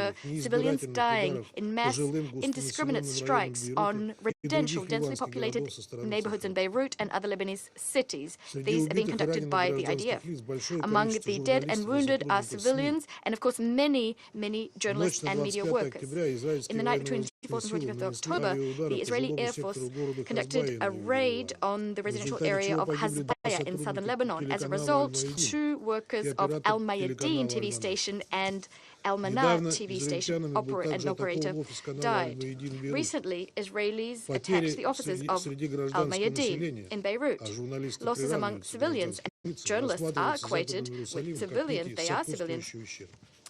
the civilians dying in mass indiscriminate strikes on residential, densely populated neighborhoods in Beirut and other Lebanese cities. These are being conducted by the IDF. Among the dead and wounded are civilians and, of course, many journalists and media workers. In the night between 24th and 25th of October, the Israeli Air Force conducted a raid on the residential area of Hasbaya in southern Lebanon. As a result, 2 workers of Al Mayadeen TV station and Al Mana TV station operator died. Recently, Israelis attacked the offices of Al Mayadeen in Beirut. Losses among civilians and journalists are equated with civilians. They are civilians.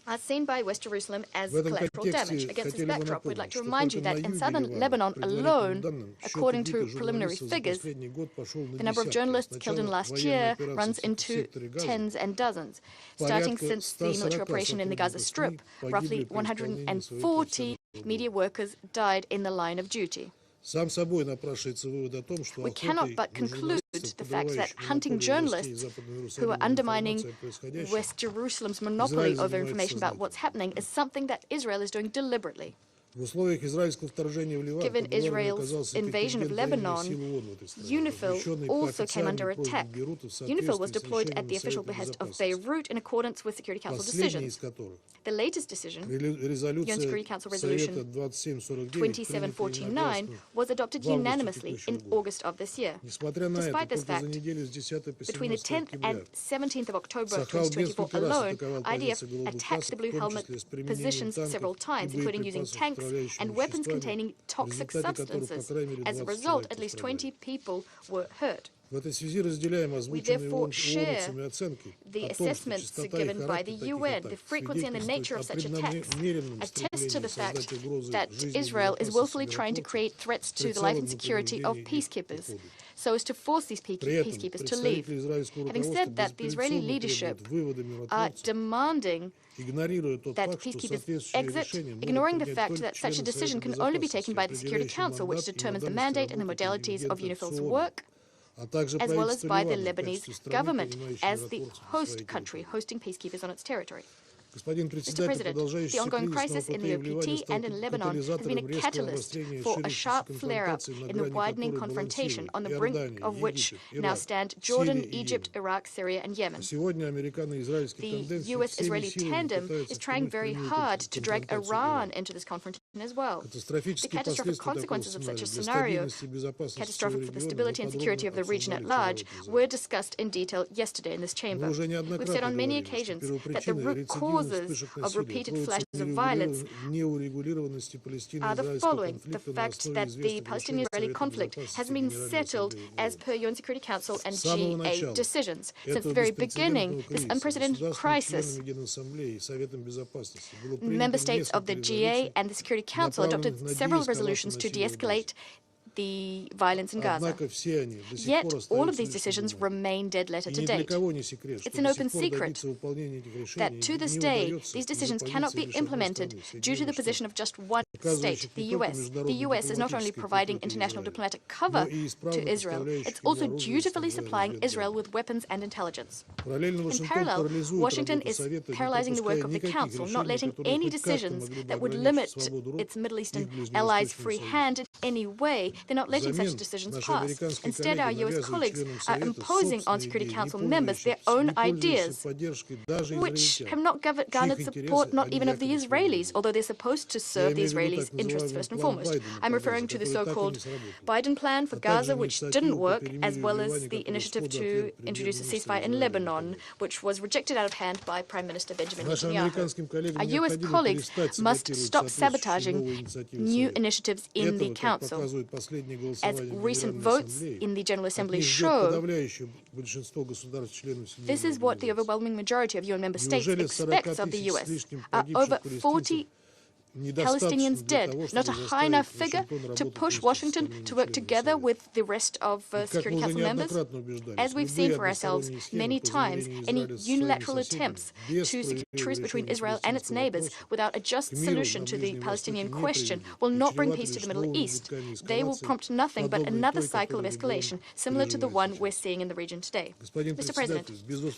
are seen by West Jerusalem as collateral damage. Against this backdrop, we'd like to remind you that in southern Lebanon alone, according to preliminary figures, the number of journalists killed in last year runs into tens and dozens. Starting since the military operation in the Gaza Strip, roughly 140 media workers died in the line of duty. We cannot but conclude the fact that hunting journalists who are undermining West Jerusalem's monopoly over information about what's happening is something that Israel is doing deliberately. Given Israel's invasion of Lebanon, UNIFIL also came under attack. UNIFIL was deployed at the official behest of Beirut in accordance with Security Council decisions. The latest decision, UN Security Council Resolution 2749, was adopted unanimously in August of this year. Despite this fact, between the 10th and 17th of October 2024 alone, IDF attacked the Blue Helmet positions several times, including using tanks and weapons containing toxic substances. As a result, at least 20 people were hurt. We therefore share the assessments given by the UN. The frequency and the nature of such attacks attest to the fact that Israel is willfully trying to create threats to the life and security of peacekeepers, so as to force these peacekeepers to leave. Having said that, the Israeli leadership are demanding that peacekeepers exit, ignoring the fact that such a decision can only be taken by the Security Council, which determines the mandate and the modalities of UNIFIL's work, as well as by the Lebanese government as the host country, hosting peacekeepers on its territory. Mr. President, the ongoing crisis in the OPT and in Lebanon has been a catalyst for a sharp flare-up in the widening confrontation on the brink of which now stand Jordan, Egypt, Iraq, Syria, and Yemen. The U.S.-Israeli tandem is trying very hard to drag Iran into this confrontation as well. The catastrophic consequences of such a scenario, catastrophic for the stability and security of the region at large, were discussed in detail yesterday in this chamber. We've said on many occasions that the root causes of repeated flashes of violence are the following: the fact that the Palestinian-Israeli conflict has been settled as per UN Security Council and GA decisions. Since the very beginning, this unprecedented crisis, member states of the GA and the Security Council adopted several resolutions to de-escalate the violence in Gaza. Yet, all of these decisions remain dead letter to date. It's an open secret that to this day, these decisions cannot be implemented due to the position of just one state, the U.S. The U.S. is not only providing international diplomatic cover to Israel, it's also dutifully supplying Israel with weapons and intelligence. In parallel, Washington is paralyzing the work of the Council, not letting any decisions that would limit its Middle Eastern allies' free hand in any way. They're not letting such decisions pass. Instead, our U.S. colleagues are imposing on Security Council members their own ideas, which have not garnered support not even of the Israelis, although they're supposed to serve the Israelis' interests first and foremost. I'm referring to the so-called Biden plan for Gaza, which didn't work, as well as the initiative to introduce a ceasefire in Lebanon, which was rejected out of hand by Prime Minister Benjamin Netanyahu. Our U.S. colleagues must stop sabotaging new initiatives in the Council. As recent votes in the General Assembly show, this is what the overwhelming majority of UN member states expects of the U.S. Over 40 Palestinians dead, not a high enough figure to push Washington to work together with the rest of Security Council members? As we've seen for ourselves many times, any unilateral attempts to secure truce between Israel and its neighbors without a just solution to the Palestinian question will not bring peace to the Middle East. They will prompt nothing but another cycle of escalation, similar to the one we're seeing in the region today. Mr. President,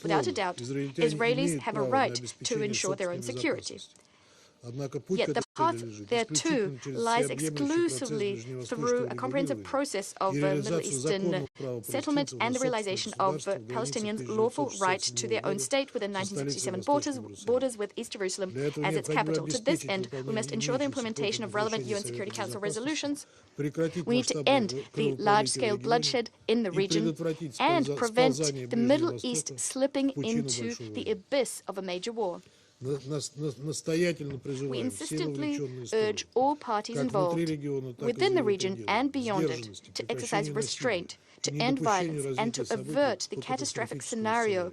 without a doubt, Israelis have a right to ensure their own security. Yet the path thereto lies exclusively through a comprehensive process of Middle Eastern settlement and the realization of Palestinians' lawful right to their own state within 1967 borders with East Jerusalem as its capital. To this end, we must ensure the implementation of relevant UN Security Council resolutions. We need to end the large-scale bloodshed in the region and prevent the Middle East slipping into the abyss of a major war. We insistently urge all parties involved within the region and beyond it to exercise restraint, to end violence, and to avert the catastrophic scenario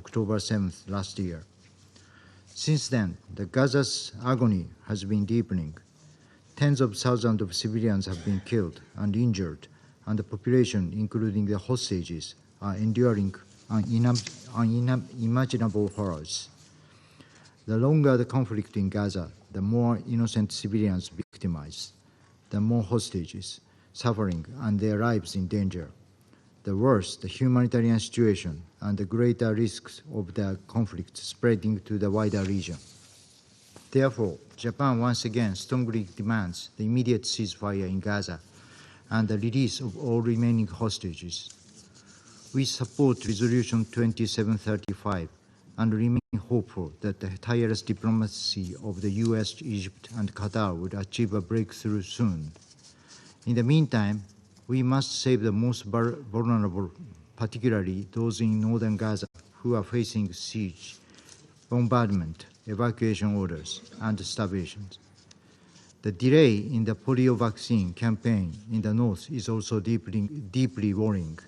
October 7th last year. Since then, the Gaza's agony has been deepening. Tens of thousands of civilians have been killed and injured, and the population, including the hostages, are enduring unimaginable horrors. The longer the conflict in Gaza, the more innocent civilians victimized, the more hostages suffering and their lives in danger, the worse the humanitarian situation and the greater risks of the conflict spreading to the wider region. Therefore, Japan once again strongly demands the immediate ceasefire in Gaza and the release of all remaining hostages. We support Resolution 2735 and remain hopeful that the tireless diplomacy of the US, Egypt, and Qatar would achieve a breakthrough soon. In the meantime, we must save the most vulnerable, particularly those in northern Gaza who are facing siege, bombardment, evacuation orders, and starvation. The delay in the polio vaccine campaign in the north is also deeply worrying.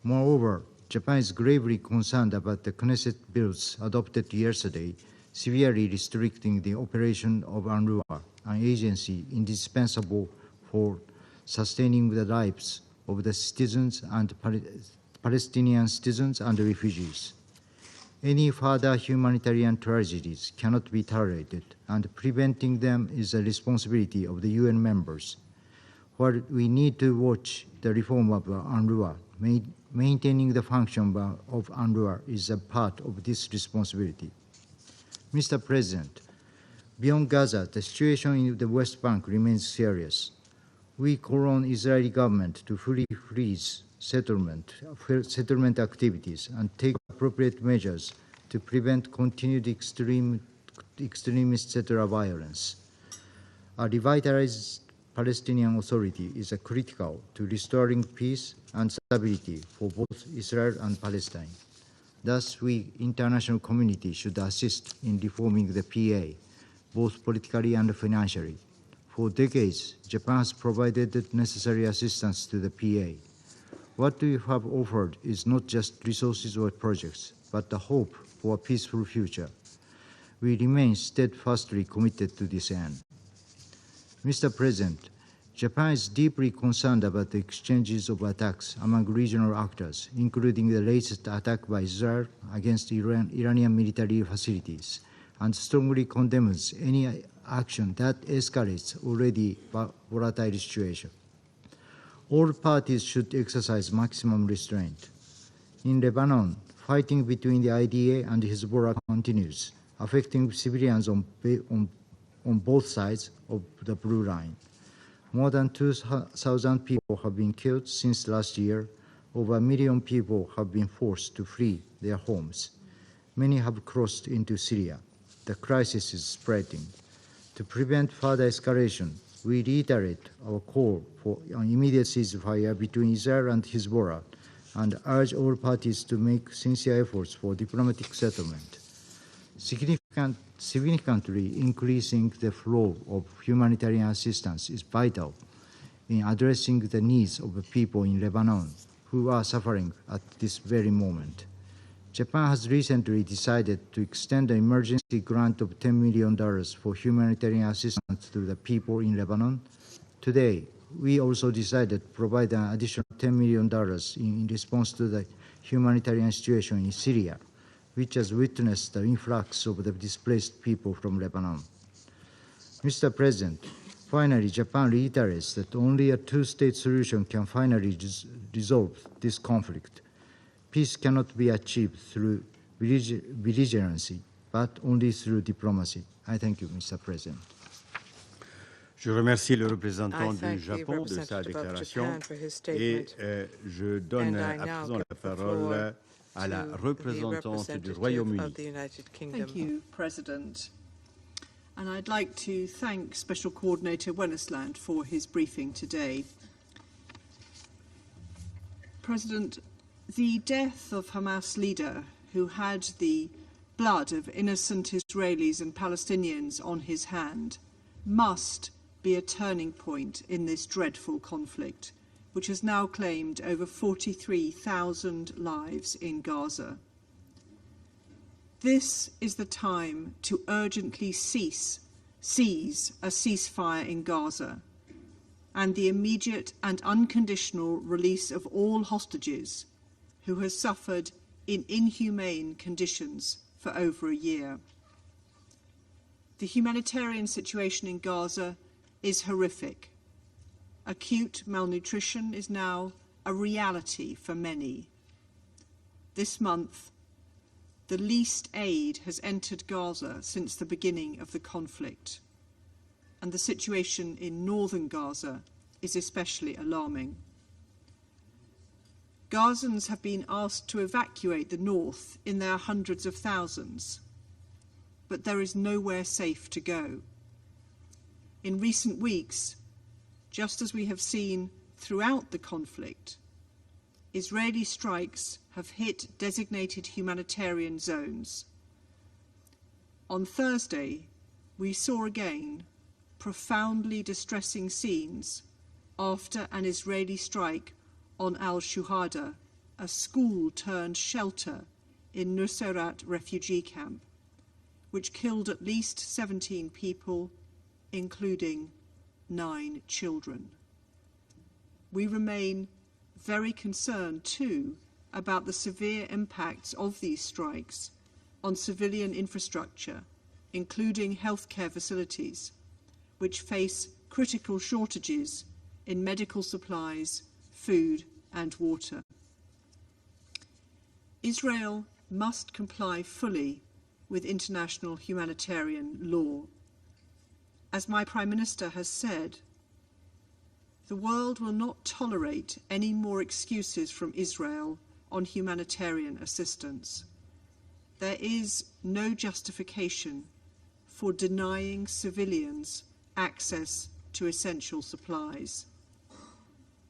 Moreover, Japan is gravely concerned about the Knesset bills adopted yesterday, severely restricting the operation of UNRWA, an agency indispensable for sustaining the lives of the citizens and Palestinian citizens and refugees. Any further humanitarian tragedies cannot be tolerated, and preventing them is the responsibility of the UN members. While we need to watch the reform of UNRWA, maintaining the function of UNRWA is a part of this responsibility. Mr. President, beyond Gaza, the situation in the West Bank remains serious. We call on the Israeli government to fully freeze settlement activities and take appropriate measures to prevent continued extremist settler violence. A revitalized Palestinian Authority is critical to restoring peace and stability for both Israel and Palestine. Thus, we, international community, should assist in reforming the PA, both politically and financially. For decades, Japan has provided the necessary assistance to the PA. What we have offered is not just resources or projects, but the hope for a peaceful future. We remain steadfastly committed to this end. Mr. President, Japan is deeply concerned about the exchanges of attacks among regional actors, including the latest attack by Israel against Iranian military facilities, and strongly condemns any action that escalates already volatile situation. All parties should exercise maximum restraint. In Lebanon, fighting between the IDF and Hezbollah continues, affecting civilians on both sides of the Blue Line. More than 2,000 people have been killed since last year. Over 1 million people have been forced to flee their homes. Many have crossed into Syria. The crisis is spreading. To prevent further escalation, we reiterate our call for an immediate ceasefire between Israel and Hezbollah and urge all parties to make sincere efforts for diplomatic settlement. Significantly increasing the flow of humanitarian assistance is vital in addressing the needs of the people in Lebanon who are suffering at this very moment. Japan has recently decided to extend an emergency grant of $10 million for humanitarian assistance to the people in Lebanon. Today, we also decided to provide an additional $10 million in response to the humanitarian situation in Syria, which has witnessed the influx of the displaced people from Lebanon. Mr. President, finally, Japan reiterates that only a two-state solution can finally resolve this conflict. Peace cannot be achieved through belligerency, but only through diplomacy. I thank you, Mr. President. Je remercie le représentant du Japon de sa déclaration et je donne à présent la parole à la représentante du Royaume-Uni. Thank you, President. And I'd like to thank Special Coordinator Wennesland for his briefing today. President, the death of Hamas leader who had the blood of innocent Israelis and Palestinians on his hand must be a turning point in this dreadful conflict, which has now claimed over 43,000 lives in Gaza. This is the time to urgently seize a ceasefire in Gaza and the immediate and unconditional release of all hostages who has suffered in inhumane conditions for over a year. The humanitarian situation in Gaza is horrific. Acute malnutrition is now a reality for many. This month, the least aid has entered Gaza since the beginning of the conflict, and the situation in northern Gaza is especially alarming. Gazans have been asked to evacuate the north in their hundreds of thousands, but there is nowhere safe to go. In recent weeks, just as we have seen throughout the conflict, Israeli strikes have hit designated humanitarian zones. On Thursday, we saw again profoundly distressing scenes after an Israeli strike on Al-Shuhada, a school-turned-shelter in Nusayrat refugee camp, which killed at least 17 people, including 9 children. We remain very concerned, too, about the severe impacts of these strikes on civilian infrastructure, including healthcare facilities, which face critical shortages in medical supplies, food and water. Israel must comply fully with international humanitarian law. As my Prime Minister has said, the world will not tolerate any more excuses from Israel on humanitarian assistance. There is no justification for denying civilians access to essential supplies.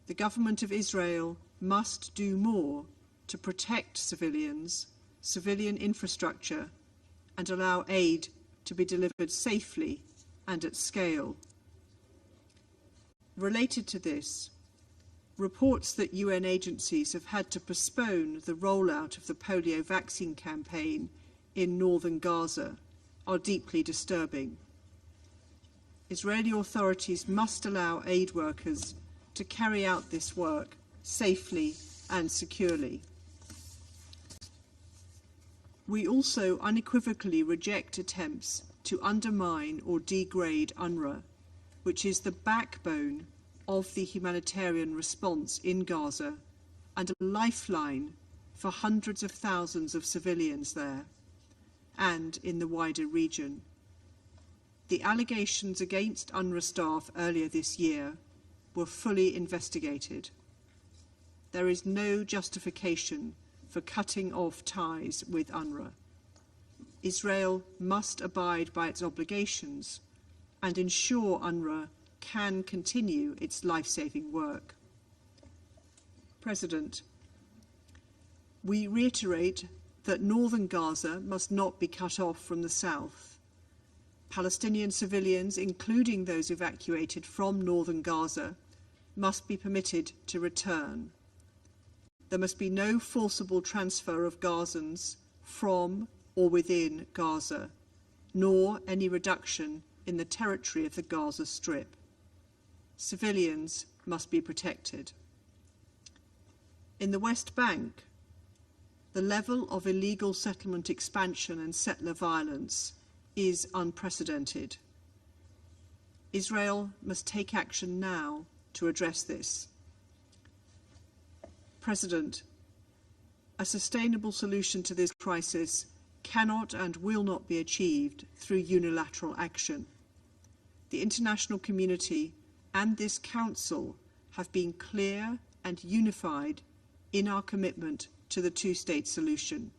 The government of Israel must do more to protect civilians, civilian infrastructure, and allow aid to be delivered safely and at scale. Related to this, reports that UN agencies have had to postpone the rollout of the polio vaccine campaign in northern Gaza are deeply disturbing. Israeli authorities must allow aid workers to carry out this work safely and securely. We also unequivocally reject attempts to undermine or degrade UNRWA, which is the backbone of the humanitarian response in Gaza and a lifeline for hundreds of thousands of civilians there and in the wider region. The allegations against UNRWA staff earlier this year were fully investigated. There is no justification for cutting off ties with UNRWA. Israel must abide by its obligations and ensure UNRWA can continue its life-saving work. President, we reiterate that northern Gaza must not be cut off from the south. Palestinian civilians, including those evacuated from northern Gaza, must be permitted to return. There must be no forcible transfer of Gazans from or within Gaza, nor any reduction in the territory of the Gaza Strip. Civilians must be protected. In the West Bank, the level of illegal settlement expansion and settler violence is unprecedented. Israel must take action now to address this. President, a sustainable solution to this crisis cannot and will not be achieved through unilateral action. The international community and this Council have been clear and unified in our commitment to the two-state solution,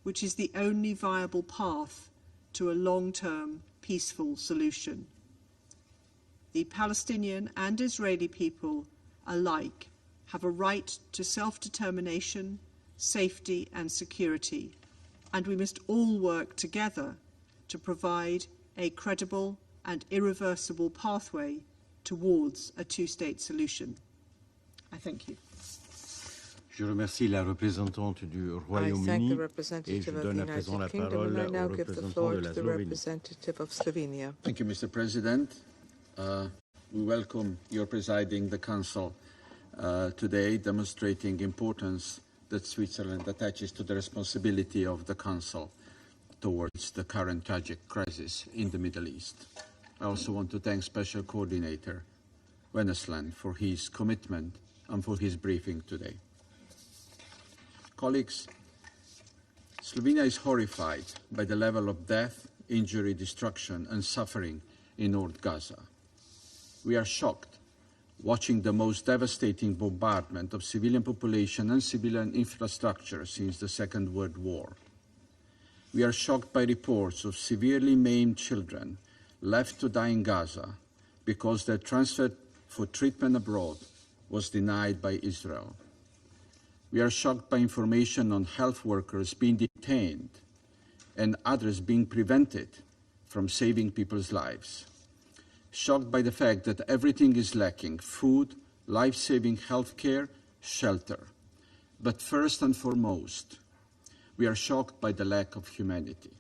which is the only viable path to a long-term peaceful solution. The Palestinian and Israeli people alike have a right to self-determination, safety and security, and we must all work together to provide a credible and irreversible pathway towards a two-state solution. I thank you. Je remercie la représentante du Royaume-Uni et je donne à présent la parole au représentant de la Slovénie. Thank you, Mr. President. We welcome your presiding the Council today, demonstrating importance that Switzerland attaches to the responsibility of the Council towards the current tragic crisis in the Middle East. I also want to thank Special Coordinator Wennesland for his commitment and for his briefing today. Colleagues, Slovenia is horrified by the level of death, injury, destruction, and suffering in North Gaza. We are shocked watching the most devastating bombardment of civilian population and civilian infrastructure since the Second World War. We are shocked by reports of severely maimed children left to die in Gaza because their transfer for treatment abroad was denied by Israel. We are shocked by information on health workers being detained and others being prevented from saving people's lives. Shocked by the fact that everything is lacking: food, life-saving health care, shelter. But first and foremost, we are shocked by the lack of humanity.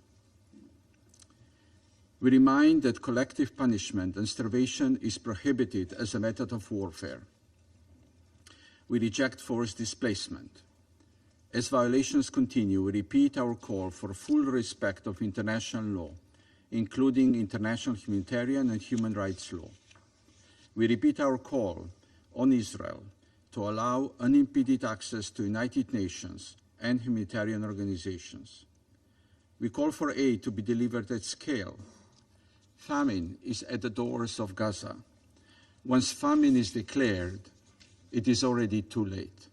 We remind that collective punishment and starvation is prohibited as a method of warfare. We reject forced displacement. As violations continue, we repeat our call for full respect of international law, including international humanitarian and human rights law. We repeat our call on Israel to allow unimpeded access to United Nations and humanitarian organizations. We call for aid to be delivered at scale. Famine is at the doors of Gaza. Once famine is declared, it is already too late.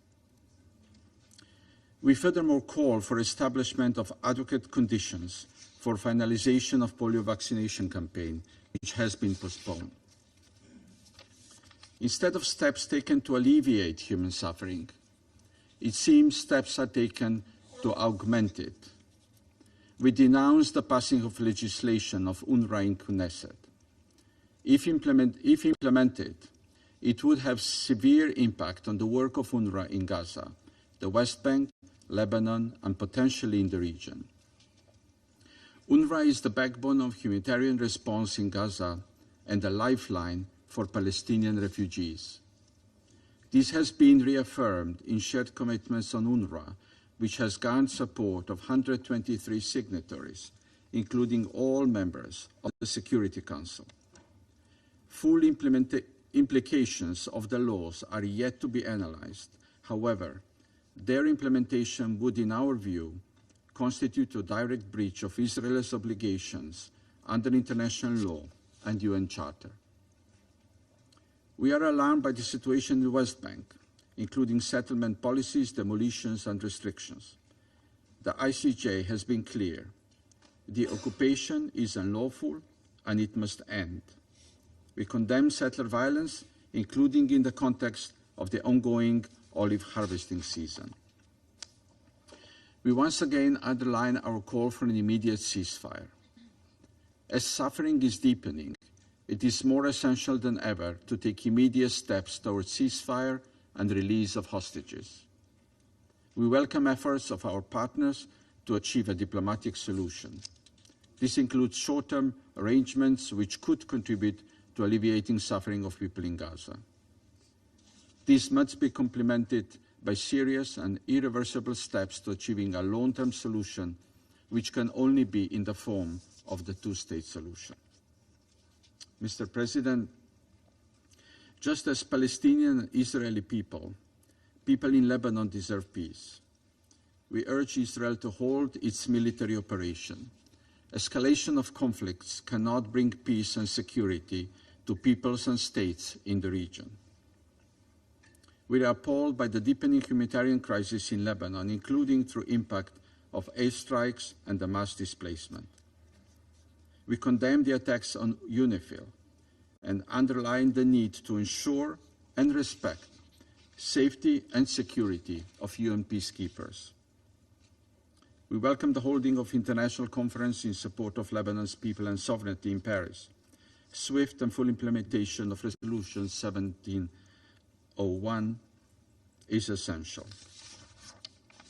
We furthermore call for establishment of adequate conditions for finalization of polio vaccination campaign, which has been postponed. Instead of steps taken to alleviate human suffering, it seems steps are taken to augment it. We denounce the passing of legislation of UNRWA in Knesset. If implemented, it would have severe impact on the work of UNRWA in Gaza, the West Bank, Lebanon, and potentially in the region. UNRWA is the backbone of humanitarian response in Gaza and a lifeline for Palestinian refugees. This has been reaffirmed in shared commitments on UNRWA, which has garnered support of 123 signatories, including all members of the Security Council. Full implications of the laws are yet to be analyzed. However, their implementation would, in our view, constitute a direct breach of Israel's obligations under international law and UN Charter. We are alarmed by the situation in the West Bank, including settlement policies, demolitions, and restrictions. The ICJ has been clear. The occupation is unlawful and it must end. We condemn settler violence, including in the context of the ongoing olive harvesting season. We once again underline our call for an immediate ceasefire. As suffering is deepening, it is more essential than ever to take immediate steps towards ceasefire and release of hostages. We welcome efforts of our partners to achieve a diplomatic solution. This includes short-term arrangements which could contribute to alleviating suffering of people in Gaza. This must be complemented by serious and irreversible steps to achieving a long-term solution, which can only be in the form of the two-state solution. Mr. President, just as Palestinian and Israeli people in Lebanon deserve peace. We urge Israel to hold its military operation. Escalation of conflicts cannot bring peace and security to peoples and states in the region. We are appalled by the deepening humanitarian crisis in Lebanon, including through impact of airstrikes and the mass displacement. We condemn the attacks on UNIFIL and underline the need to ensure and respect safety and security of UN peacekeepers. We welcome the holding of international conference in support of Lebanon's people and sovereignty in Paris. Swift and full implementation of Resolution 1701 is essential.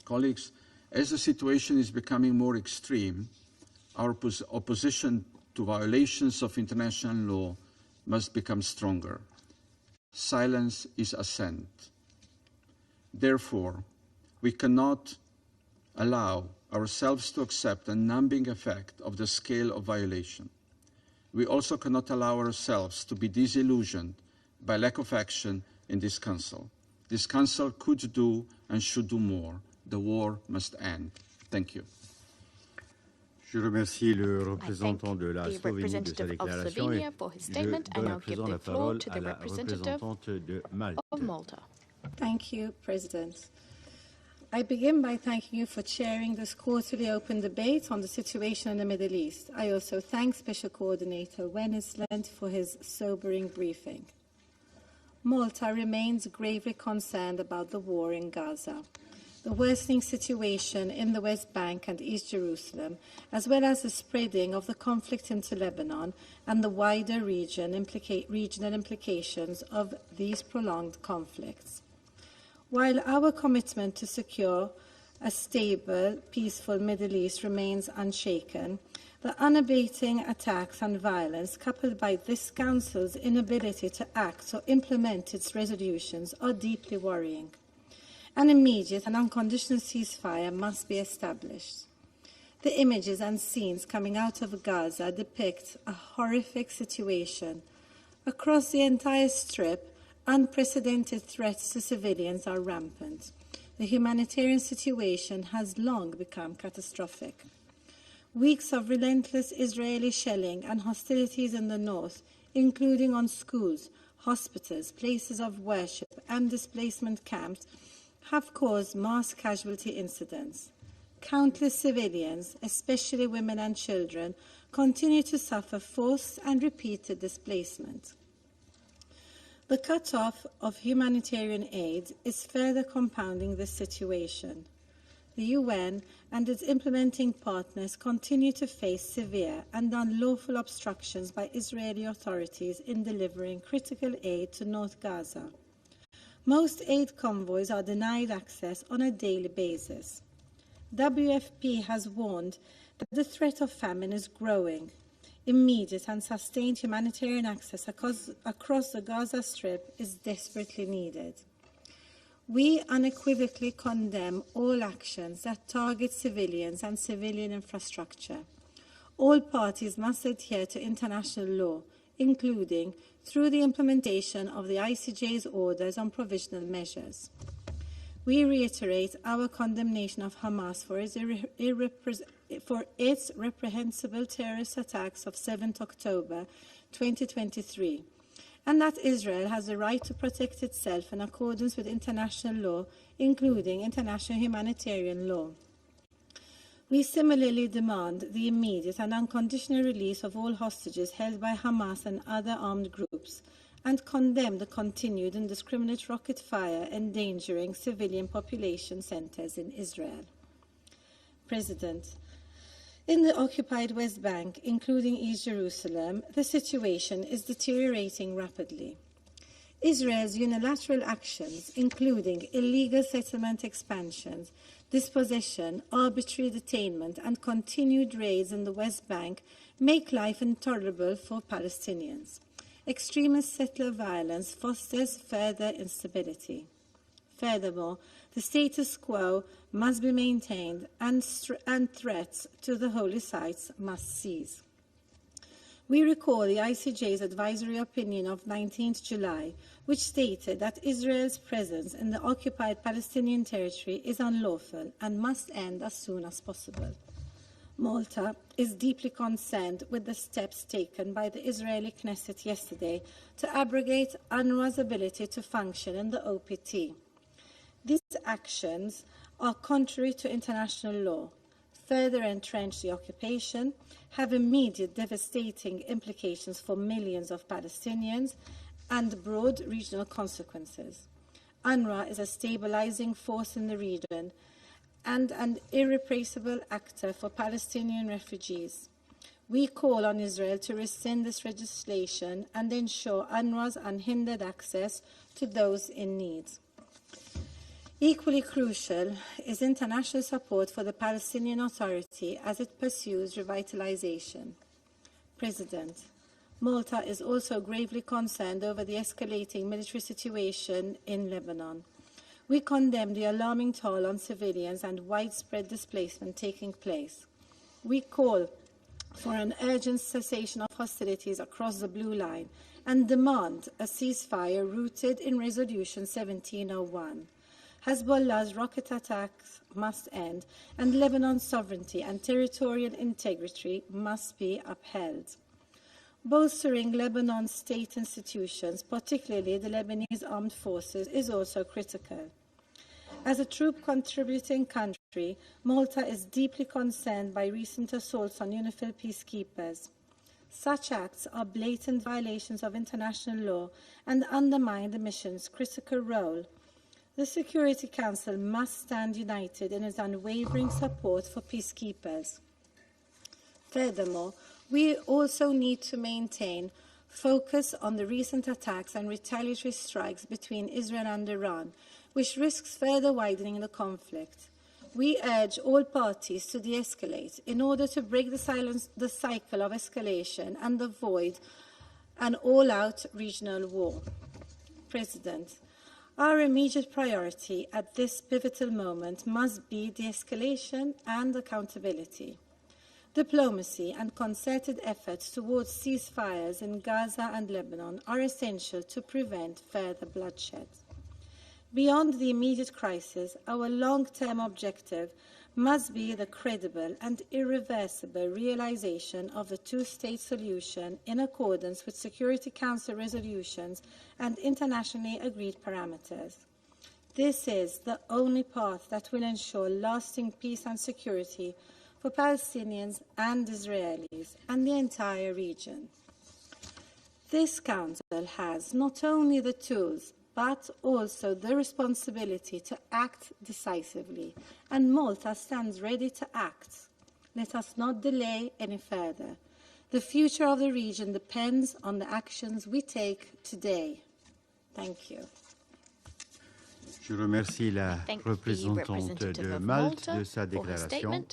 Colleagues, as the situation is becoming more extreme, our opposition to violations of international law must become stronger. Silence is assent. Therefore, We cannot allow ourselves to accept a numbing effect of the scale of violation. We also cannot allow ourselves to be disillusioned by lack of action in this Council. This Council could do and should do more. The war must end. Thank you. Je remercie le représentant de la Slovénie de sa déclaration et je donne à présent la parole à la représentante de Malte. Thank you, President. I begin by thanking you for chairing this quarterly open debate on the situation in the Middle East. I also thank Special Coordinator Wennesland for his sobering briefing. Malta remains gravely concerned about the war in Gaza, the worsening situation in the West Bank and East Jerusalem, as well as the spreading of the conflict into Lebanon and the wider regional implications of these prolonged conflicts. While our commitment to secure a stable, peaceful Middle East remains unshaken, the unabating attacks and violence, coupled by this Council's inability to act or implement its resolutions, are deeply worrying. An immediate and unconditional ceasefire must be established. The images and scenes coming out of Gaza depict a horrific situation. Across the entire Strip, unprecedented threats to civilians are rampant. The humanitarian situation has long become catastrophic. Weeks of relentless Israeli shelling and hostilities in the north, including on schools, hospitals, places of worship, and displacement camps, have caused mass casualty incidents. Countless civilians, especially women and children, continue to suffer forced and repeated displacement. The cut-off of humanitarian aid is further compounding this situation. The UN and its implementing partners continue to face severe and unlawful obstructions by Israeli authorities in delivering critical aid to North Gaza. Most aid convoys are denied access on a daily basis. WFP has warned that the threat of famine is growing. Immediate and sustained humanitarian access across the Gaza Strip is desperately needed. We unequivocally condemn all actions that target civilians and civilian infrastructure. All parties must adhere to international law, including through the implementation of the ICJ's orders on provisional measures. We reiterate our condemnation of Hamas for its reprehensible terrorist attacks of 7th October 2023, and that Israel has the right to protect itself in accordance with international law, including international humanitarian law. We similarly demand the immediate and unconditional release of all hostages held by Hamas and other armed groups, and condemn the continued indiscriminate rocket fire endangering civilian population centers in Israel. President, in the occupied West Bank, including East Jerusalem, the situation is deteriorating rapidly. Israel's unilateral actions, including illegal settlement expansions, dispossession, arbitrary detainment, and continued raids in the West Bank, make life intolerable for Palestinians. Extremist settler violence fosters further instability. Furthermore, the status quo must be maintained and threats to the holy sites must cease. We recall the ICJ's advisory opinion of 19th July, which stated that Israel's presence in the occupied Palestinian territory is unlawful and must end as soon as possible. Malta is deeply concerned with the steps taken by the Israeli Knesset yesterday to abrogate UNRWA's ability to function in the OPT. These actions are contrary to international law, further entrench the occupation, have immediate devastating implications for millions of Palestinians, and broad regional consequences. UNRWA is a stabilizing force in the region and an irreplaceable actor for Palestinian refugees. We call on Israel to rescind this legislation and ensure UNRWA's unhindered access to those in need. Equally crucial is international support for the Palestinian Authority as it pursues revitalization. President, Malta is also gravely concerned over the escalating military situation in Lebanon. We condemn the alarming toll on civilians and widespread displacement taking place. We call for an urgent cessation of hostilities across the Blue Line and demand a ceasefire rooted in Resolution 1701. Hezbollah's rocket attacks must end, and Lebanon's sovereignty and territorial integrity must be upheld. Bolstering Lebanon's state institutions, particularly the Lebanese armed forces, is also critical. As a troop-contributing country, Malta is deeply concerned by recent assaults on UNIFIL peacekeepers. Such acts are blatant violations of international law and undermine the mission's critical role. The Security Council must stand united in its unwavering support for peacekeepers. Furthermore, we also need to maintain focus on the recent attacks and retaliatory strikes between Israel and Iran, which risks further widening the conflict. We urge all parties to de-escalate in order to break the cycle of escalation and avoid an all-out regional war. President, our immediate priority at this pivotal moment must be de-escalation and accountability. Diplomacy and concerted efforts towards ceasefires in Gaza and Lebanon are essential to prevent further bloodshed. Beyond the immediate crisis, our long-term objective must be the credible and irreversible realization of the two-state solution in accordance with Security Council resolutions and internationally agreed parameters. This is the only path that will ensure lasting peace and security for Palestinians and Israelis and the entire region. This Council has not only the tools, but also the responsibility to act decisively, and Malta stands ready to act. Let us not delay any further. The future of the region depends on the actions we take today. Thank you. Je remercie la représentante de Malte de sa déclaration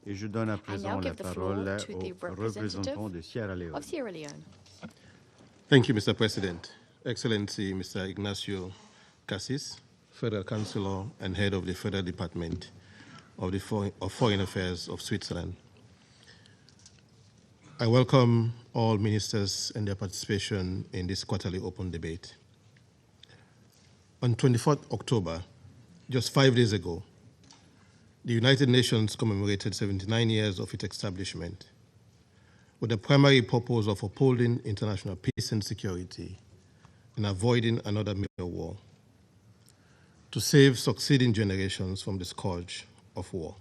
et je donne à présent la parole au représentant de Sierra Leone. Thank you, Mr. President. Excellency, Mr. Ignacio Cassis, Federal Councillor and Head of the Federal Department of Foreign Affairs of Switzerland. I welcome all ministers and their participation in this quarterly open debate. On 24th October, just 5 days ago, the United Nations commemorated 79 years of its establishment with the primary purpose of upholding international peace and security and avoiding another major war, to save succeeding generations from the scourge of war.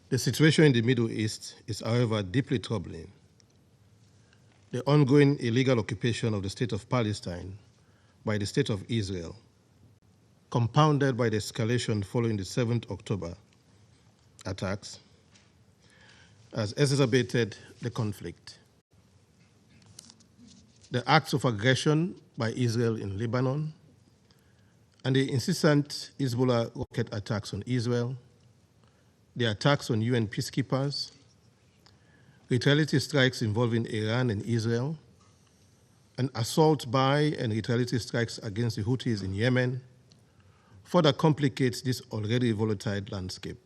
The situation in the Middle East is, however, deeply troubling. The ongoing illegal occupation of the state of Palestine by the state of Israel, compounded by the escalation following the 7th October attacks, has exacerbated the conflict. The acts of aggression by Israel in Lebanon and the incessant Hezbollah rocket attacks on Israel, the attacks on UN peacekeepers, retaliatory strikes involving Iran and Israel, and assault by and retaliatory strikes against the Houthis in Yemen further complicates this already volatile landscape.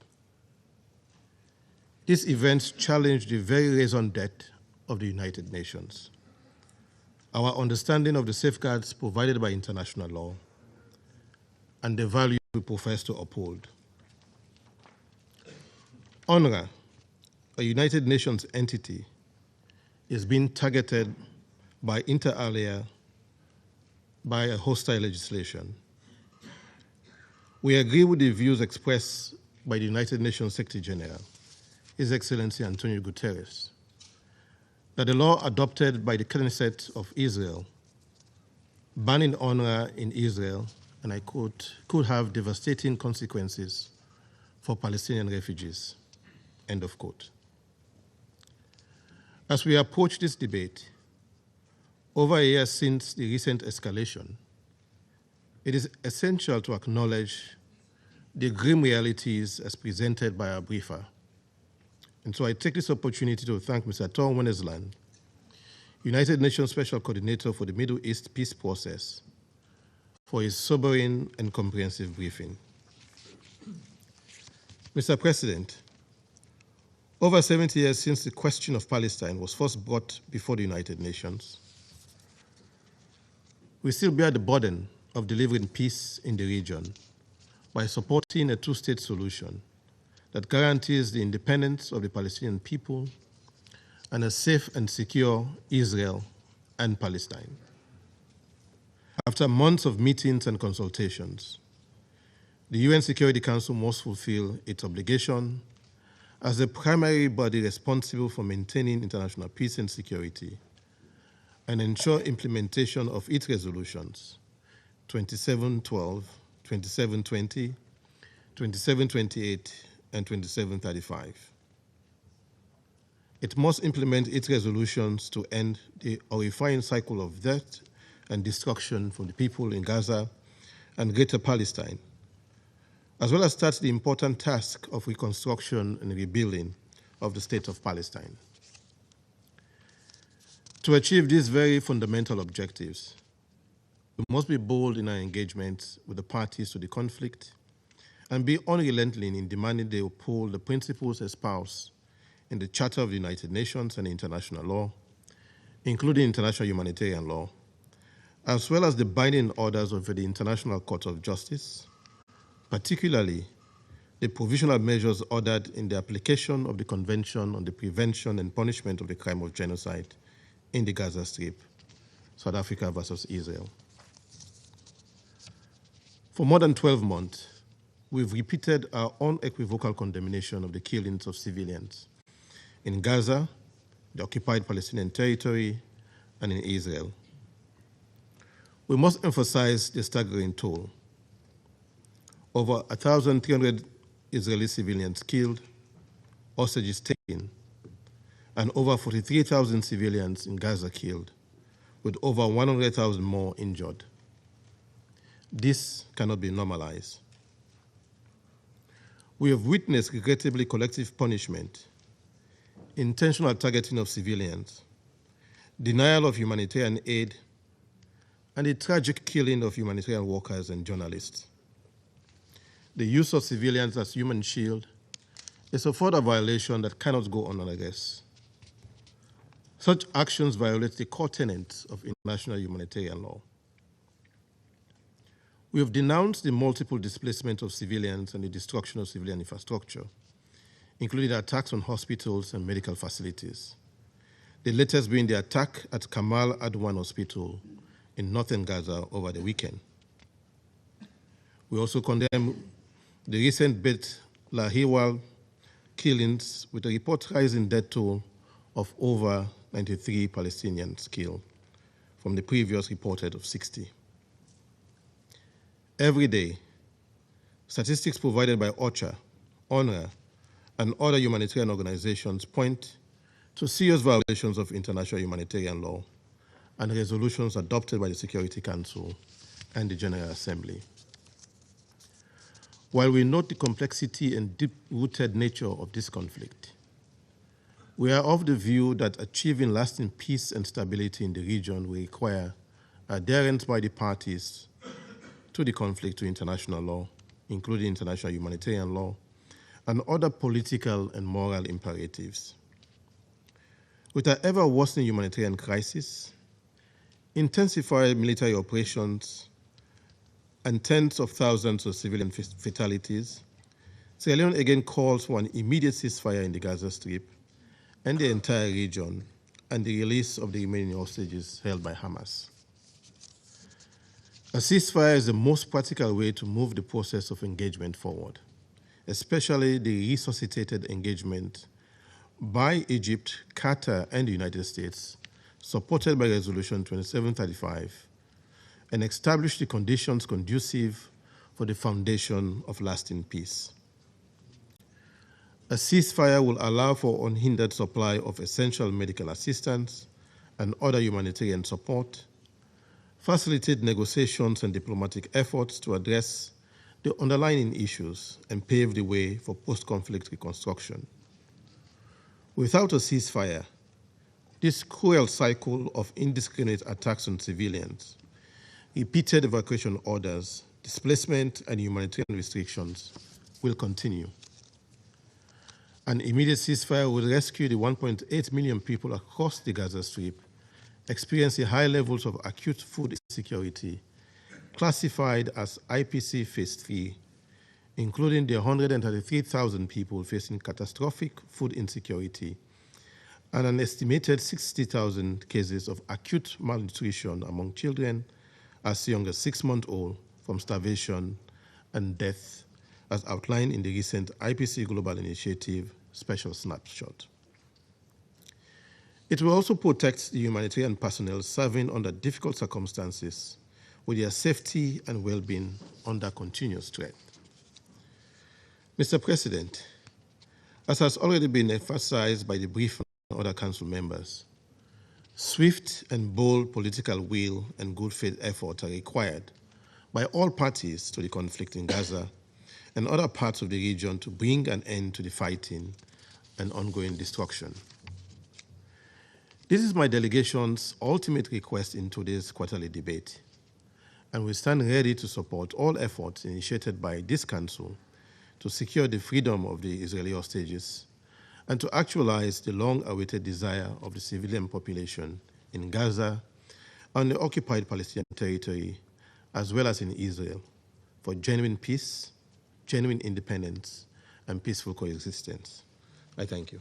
These events challenge the very raison d'etre of the United Nations, our understanding of the safeguards provided by international law, and the value we profess to uphold. UNRWA, a United Nations entity, is being targeted by inter alia by a hostile legislation. We agree with the views expressed by the United Nations Secretary General, His Excellency Antonio Guterres, that the law adopted by the Knesset of Israel banning UNRWA in Israel, and I quote, could have devastating consequences for Palestinian refugees, end of quote. As we approach this debate, over a year since the recent escalation, it is essential to acknowledge the grim realities as presented by our briefer. And so I take this opportunity to thank Mr. Tom Wennesland, United Nations Special Coordinator for the Middle East Peace Process, for his sobering and comprehensive briefing. Mr. President, over 70 years since the question of Palestine was first brought before the United Nations, we still bear the burden of delivering peace in the region by supporting a two-state solution that guarantees the independence of the Palestinian people and a safe and secure Israel and Palestine. After months of meetings and consultations, the UN Security Council must fulfill its obligation as the primary body responsible for maintaining international peace and security and ensure implementation of its resolutions 2712, 2720, 2728, and 2735. It must implement its resolutions to end the horrifying cycle of death and destruction for the people in Gaza and Greater Palestine, as well as start the important task of reconstruction and rebuilding of the state of Palestine. To achieve these very fundamental objectives, we must be bold in our engagements with the parties to the conflict and be unrelenting in demanding they uphold the principles espoused in the Charter of the United Nations and international law, including international humanitarian law, as well as the binding orders of the International Court of Justice, particularly the provisional measures ordered in the application of the Convention on the Prevention and Punishment of the Crime of Genocide in the Gaza Strip, South Africa versus Israel. For more than 12 months, we've repeated our unequivocal condemnation of the killings of civilians in Gaza, the occupied Palestinian territory, and in Israel. We must emphasize the staggering toll. Over 1,300 Israeli civilians killed, hostages taken, and over 43,000 civilians in Gaza killed, with over 100,000 more injured. This cannot be normalized. We have witnessed regrettably collective punishment, intentional targeting of civilians, denial of humanitarian aid, and the tragic killing of humanitarian workers and journalists. The use of civilians as human shield is a further violation that cannot go unaddressed. Such actions violate the core tenets of international humanitarian law. We have denounced the multiple displacement of civilians and the destruction of civilian infrastructure, including attacks on hospitals and medical facilities, the latest being the attack at Kamal Adwan Hospital in northern Gaza over the weekend. We also condemn the recent Beit Lahiwal killings, with a report rising death toll of over 93 Palestinians killed from the previous reported of 60. Every day, statistics provided by OCHA, UNRWA, and other humanitarian organizations point to serious violations of international humanitarian law and resolutions adopted by the Security Council and the General Assembly. While we note the complexity and deep-rooted nature of this conflict, we are of the view that achieving lasting peace and stability in the region will require adherence by the parties to the conflict to international law, including international humanitarian law, and other political and moral imperatives. With an ever-worsening humanitarian crisis, intensified military operations, and tens of thousands of civilian fatalities, Sierra Leone again calls for an immediate ceasefire in the Gaza Strip and the entire region, and the release of the remaining hostages held by Hamas. A ceasefire is the most practical way to move the process of engagement forward, especially the resuscitated engagement by Egypt, Qatar, and the United States, supported by Resolution 2735, and establish the conditions conducive for the foundation of lasting peace. A ceasefire will allow for unhindered supply of essential medical assistance and other humanitarian support, facilitate negotiations and diplomatic efforts to address the underlying issues, and pave the way for post-conflict reconstruction. Without a ceasefire, this cruel cycle of indiscriminate attacks on civilians repeated evacuation orders, displacement, and humanitarian restrictions will continue. An immediate ceasefire will rescue the 1.8 million people across the Gaza Strip experiencing high levels of acute food insecurity, classified as IPC Phase 3, including the 133,000 people facing catastrophic food insecurity and an estimated 60,000 cases of acute malnutrition among children as young as 6 months old from starvation and death, as outlined in the recent IPC Global Initiative Special Snapshot. It will also protect the humanitarian personnel serving under difficult circumstances with their safety and well-being under continuous threat. Mr. President, as has already been emphasized by the brief and other council members, swift and bold political will and good faith effort are required by all parties to the conflict in Gaza and other parts of the region to bring an end to the fighting and ongoing destruction. This is my delegation's ultimate request in today's quarterly debate, and we stand ready to support all efforts initiated by this Council to secure the freedom of the Israeli hostages and to actualize the long-awaited desire of the civilian population in Gaza, on the occupied Palestinian territory, as well as in Israel, for genuine peace, genuine independence, and peaceful coexistence. I thank you.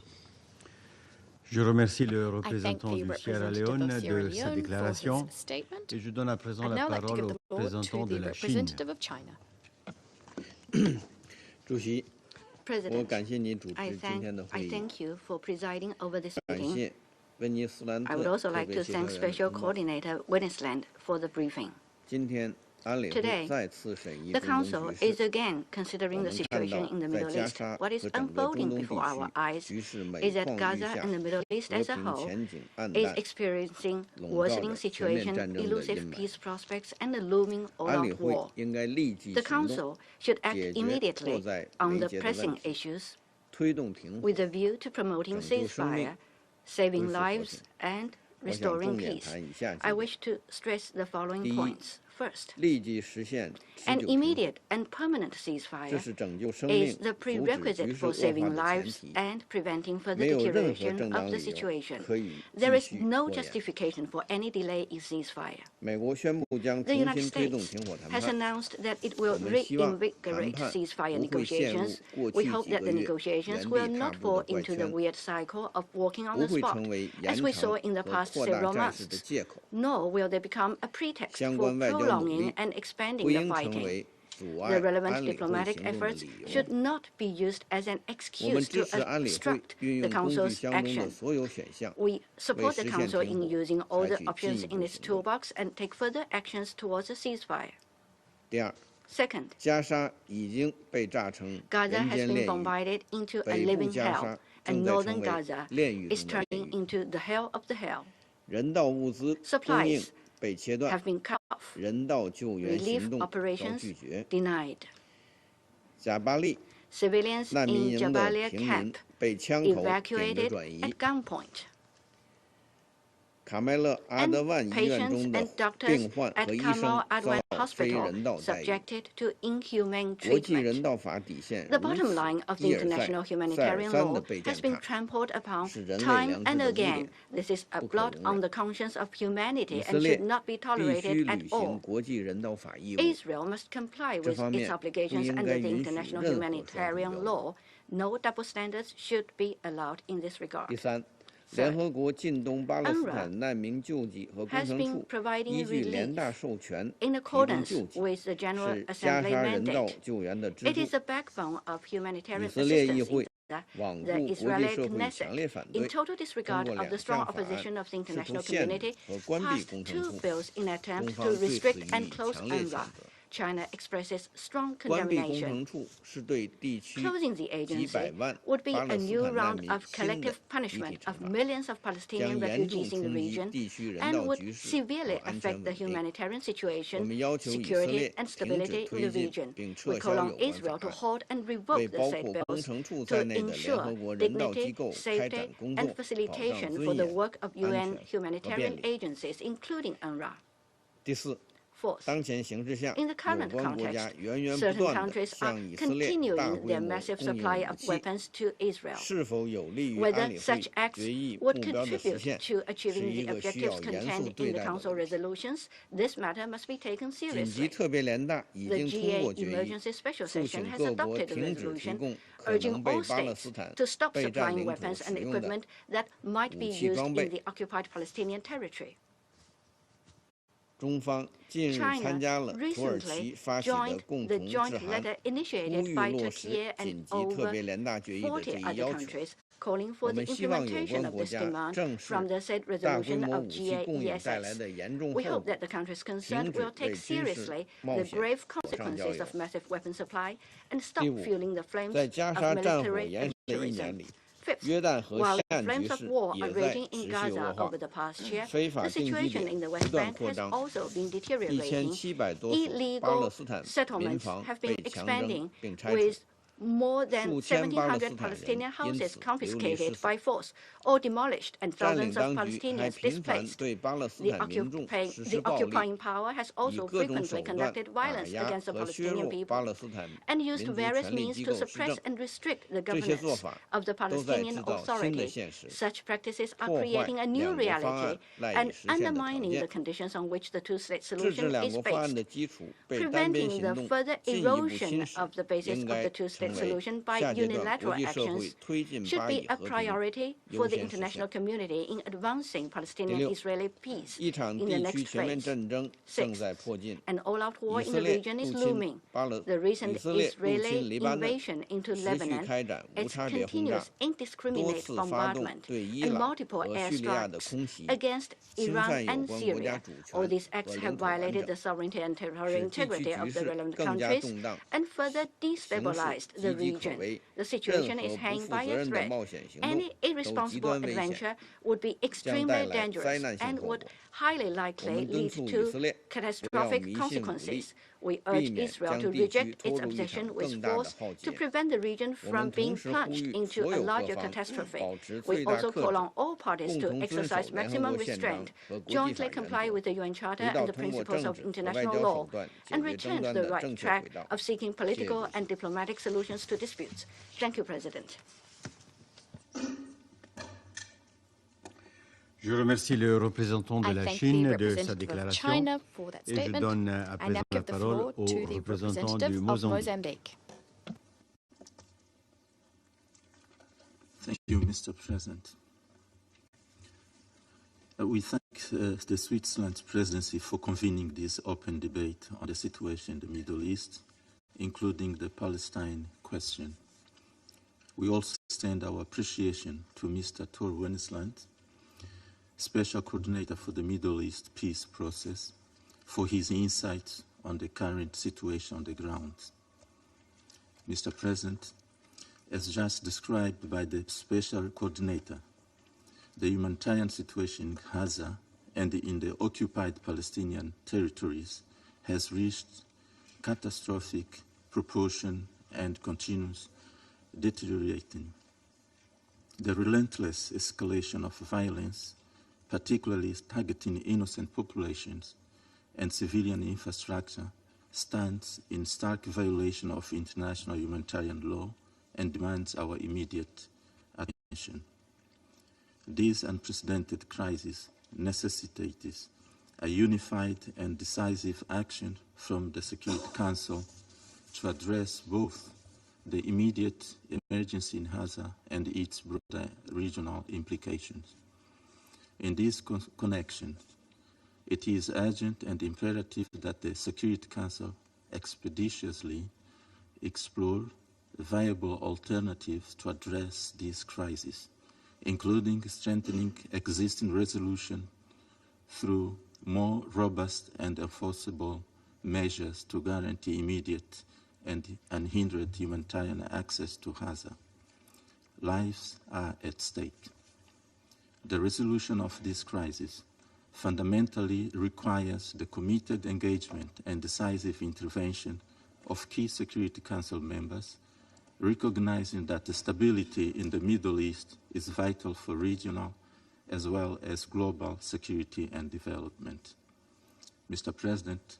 Je remercie le représentant du Sierra Leone de sa déclaration et je donne à présent la parole au représentant de la Chine. President, I thank you for presiding over this meeting. I would also like to thank Special Coordinator Wennesland for the briefing. Today, the Council is again considering the situation in the Middle East. What is unfolding before our eyes is that Gaza and the Middle East as a whole is experiencing worsening situation, elusive peace prospects, and a looming all-out war. The Council should act immediately on the pressing issues with a view to promoting ceasefire, saving lives, and restoring peace. I wish to stress the following points. First, an immediate and permanent ceasefire is the prerequisite for saving lives and preventing further deterioration of the situation. There is no justification for any delay in ceasefire. The United States has announced that it will reinvigorate ceasefire negotiations. We hope that the negotiations will not fall into the weird cycle of walking on the spot, as we saw in the past several months, nor will they become a pretext for prolonging and expanding the fighting. The relevant diplomatic efforts should not be used as an excuse to obstruct the Council's action. We support the Council in using all the options in its toolbox and take further actions towards a ceasefire. Second, Gaza has been bombarded into a living hell, and northern Gaza is turning into the hell of the hell. Supplies have been cut off. Relief operations denied. Civilians in Jabalia camp evacuated at gunpoint. And patients and doctors at Kamal Adwan Hospital subjected to inhumane treatment. The bottom line of the international humanitarian law has been trampled upon time and again. This is a blot on the conscience of humanity and should not be tolerated at all. Israel must comply with its obligations under the international humanitarian law. No double standards should be allowed in this regard. Third, UNRWA has been providing relief in accordance with the General Assembly mandate. It is the backbone of humanitarian assistance in Gaza, the Israeli Knesset, in total disregard of the strong opposition of the international community, passed 2 bills in an attempt to restrict and close UNRWA. China expresses strong condemnation. Closing the agency would be a new round of collective punishment of millions of Palestinian refugees in the region and would severely affect the humanitarian situation, security, and stability in the region. We call on Israel to halt and revoke the said bills to ensure dignity, safety, and facilitation for the work of UN humanitarian agencies, including UNRWA. force. In the current context, certain countries are continuing their massive supply of weapons to Israel. Whether such acts would contribute to achieving the objectives contained in the Council resolutions, this matter must be taken seriously. The GA Emergency Special Session has adopted a resolution urging all states to stop supplying weapons and equipment that might be used in the occupied Palestinian territory. China recently joined the joint letter initiated by Turkey and over 40 other countries, calling for the implementation of this demand from the said resolution of GAESS. We hope that the countries concerned will take seriously the grave consequences of massive weapon supply and stop fueling the flames of military militarism. Fifth, while the flames of war are raging in Gaza over the past year, the situation in the West Bank has also been deteriorating. Illegal settlements have been expanding, with more than 1,700 Palestinian houses confiscated by force or demolished and thousands of Palestinians displaced. The occupying power has also frequently conducted violence against the Palestinian people and used various means to suppress and restrict the governance of the Palestinian Authority. Such practices are creating a new reality and undermining the conditions on which the two-state solution is based. Preventing the further erosion of the basis of the two-state solution by unilateral actions should be a priority for the international community in advancing Palestinian-Israeli peace in the next phase. Sixth, an all-out war in the region is looming. The recent Israeli invasion into Lebanon, its continuous indiscriminate bombardment, and multiple airstrikes against Iran and Syria. All these acts have violated the sovereignty and territorial integrity of the relevant countries and further destabilized the region. The situation is hanging by a thread. Any irresponsible adventure would be extremely dangerous and would highly likely lead to catastrophic consequences. We urge Israel to reject its obsession with force to prevent the region from being plunged into a larger catastrophe. We also call on all parties to exercise maximum restraint, jointly comply with the UN Charter and the principles of international law, and return to the right track of seeking political and diplomatic solutions to disputes. Thank you, President. Je remercie le représentant de la Chine de sa déclaration et je donne à présent la parole au représentant du Mozambique. Thank you, Mr. President. We thank the Switzerland presidency for convening this open debate on the situation in the Middle East, including the Palestine question. We also extend our appreciation to Mr. Tor Wennesland, Special Coordinator for the Middle East Peace Process, for his insights on the current situation on the ground. Mr. President, as just described by the Special Coordinator, the humanitarian situation in Gaza and in the occupied Palestinian territories has reached catastrophic proportion and continues deteriorating. The relentless escalation of violence, particularly targeting innocent populations and civilian infrastructure, stands in stark violation of international humanitarian law and demands our immediate attention. This unprecedented crisis necessitates a unified and decisive action from the Security Council to address both the immediate emergency in Gaza and its broader regional implications. In this connection, it is urgent and imperative that the Security Council expeditiously explore viable alternatives to address this crisis, including strengthening existing resolution through more robust and enforceable measures to guarantee immediate and unhindered humanitarian access to Gaza. Lives are at stake. The resolution of this crisis fundamentally requires the committed engagement and decisive intervention of key Security Council members, recognizing that the stability in the Middle East is vital for regional as well as global security and development. Mr. President,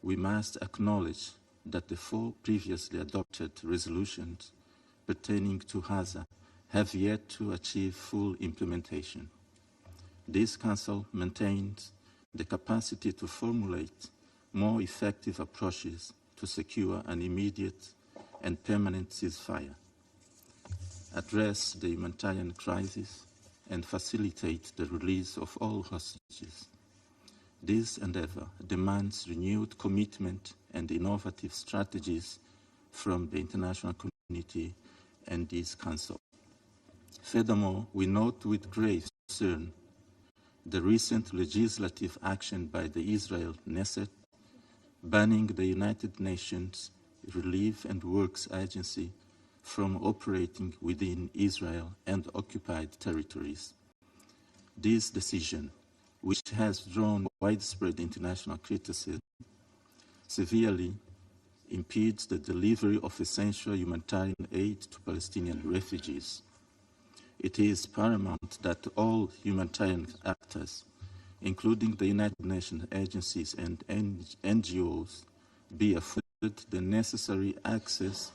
we must acknowledge that the 4 previously adopted resolutions pertaining to Gaza have yet to achieve full implementation. This Council maintains the capacity to formulate more effective approaches to secure an immediate and permanent ceasefire, address the humanitarian crisis, and facilitate the release of all hostages. This endeavor demands renewed commitment and innovative strategies from the international community and this Council. Furthermore, we note with grave concern the recent legislative action by the Israel Knesset banning the United Nations Relief and Works Agency from operating within Israel and occupied territories. This decision, which has drawn widespread international criticism, severely impedes the delivery of essential humanitarian aid to Palestinian refugees. It is paramount that all humanitarian actors, including the United Nations agencies and NGOs, be afforded the necessary access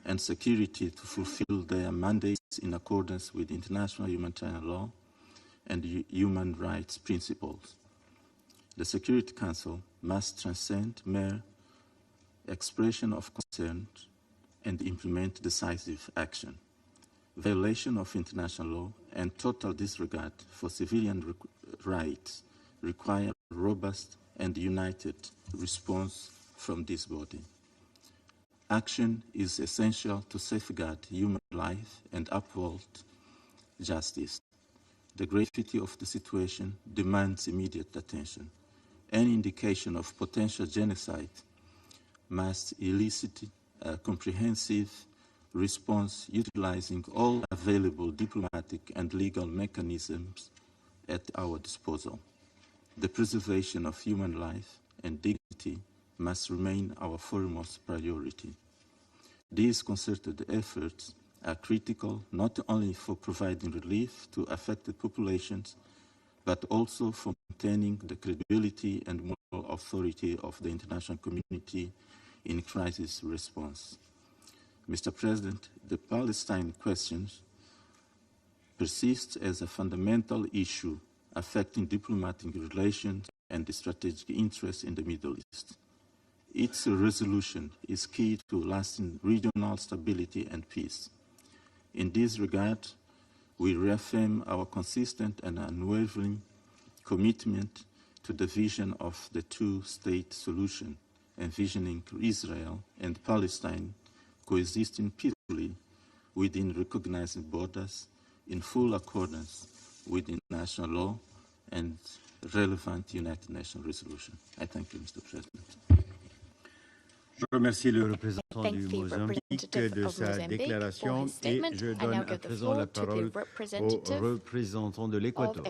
and security to fulfill their mandates in accordance with international humanitarian law and human rights principles. The Security Council must transcend mere expression of concern and implement decisive action. Violation of international law and total disregard for civilian rights require a robust and united response from this body. Action is essential to safeguard human life and uphold justice. The gravity of the situation demands immediate attention. Any indication of potential genocide must elicit a comprehensive response utilizing all available diplomatic and legal mechanisms at our disposal. The preservation of human life and dignity must remain our foremost priority. These concerted efforts are critical not only for providing relief to affected populations, but also for maintaining the credibility and moral authority of the international community in crisis response. Mr. President, the Palestine question persists as a fundamental issue affecting diplomatic relations and the strategic interests in the Middle East. Its resolution is key to lasting regional stability and peace. In this regard, we reaffirm our consistent and unwavering commitment to the vision of the two-state solution, envisioning Israel and Palestine coexisting peacefully within recognized borders in full accordance with international law and relevant United Nations resolution. I thank you, Mr. President. Je remercie le représentant du Mozambique de sa déclaration et je donne à présent la parole au représentant de l'Équateur.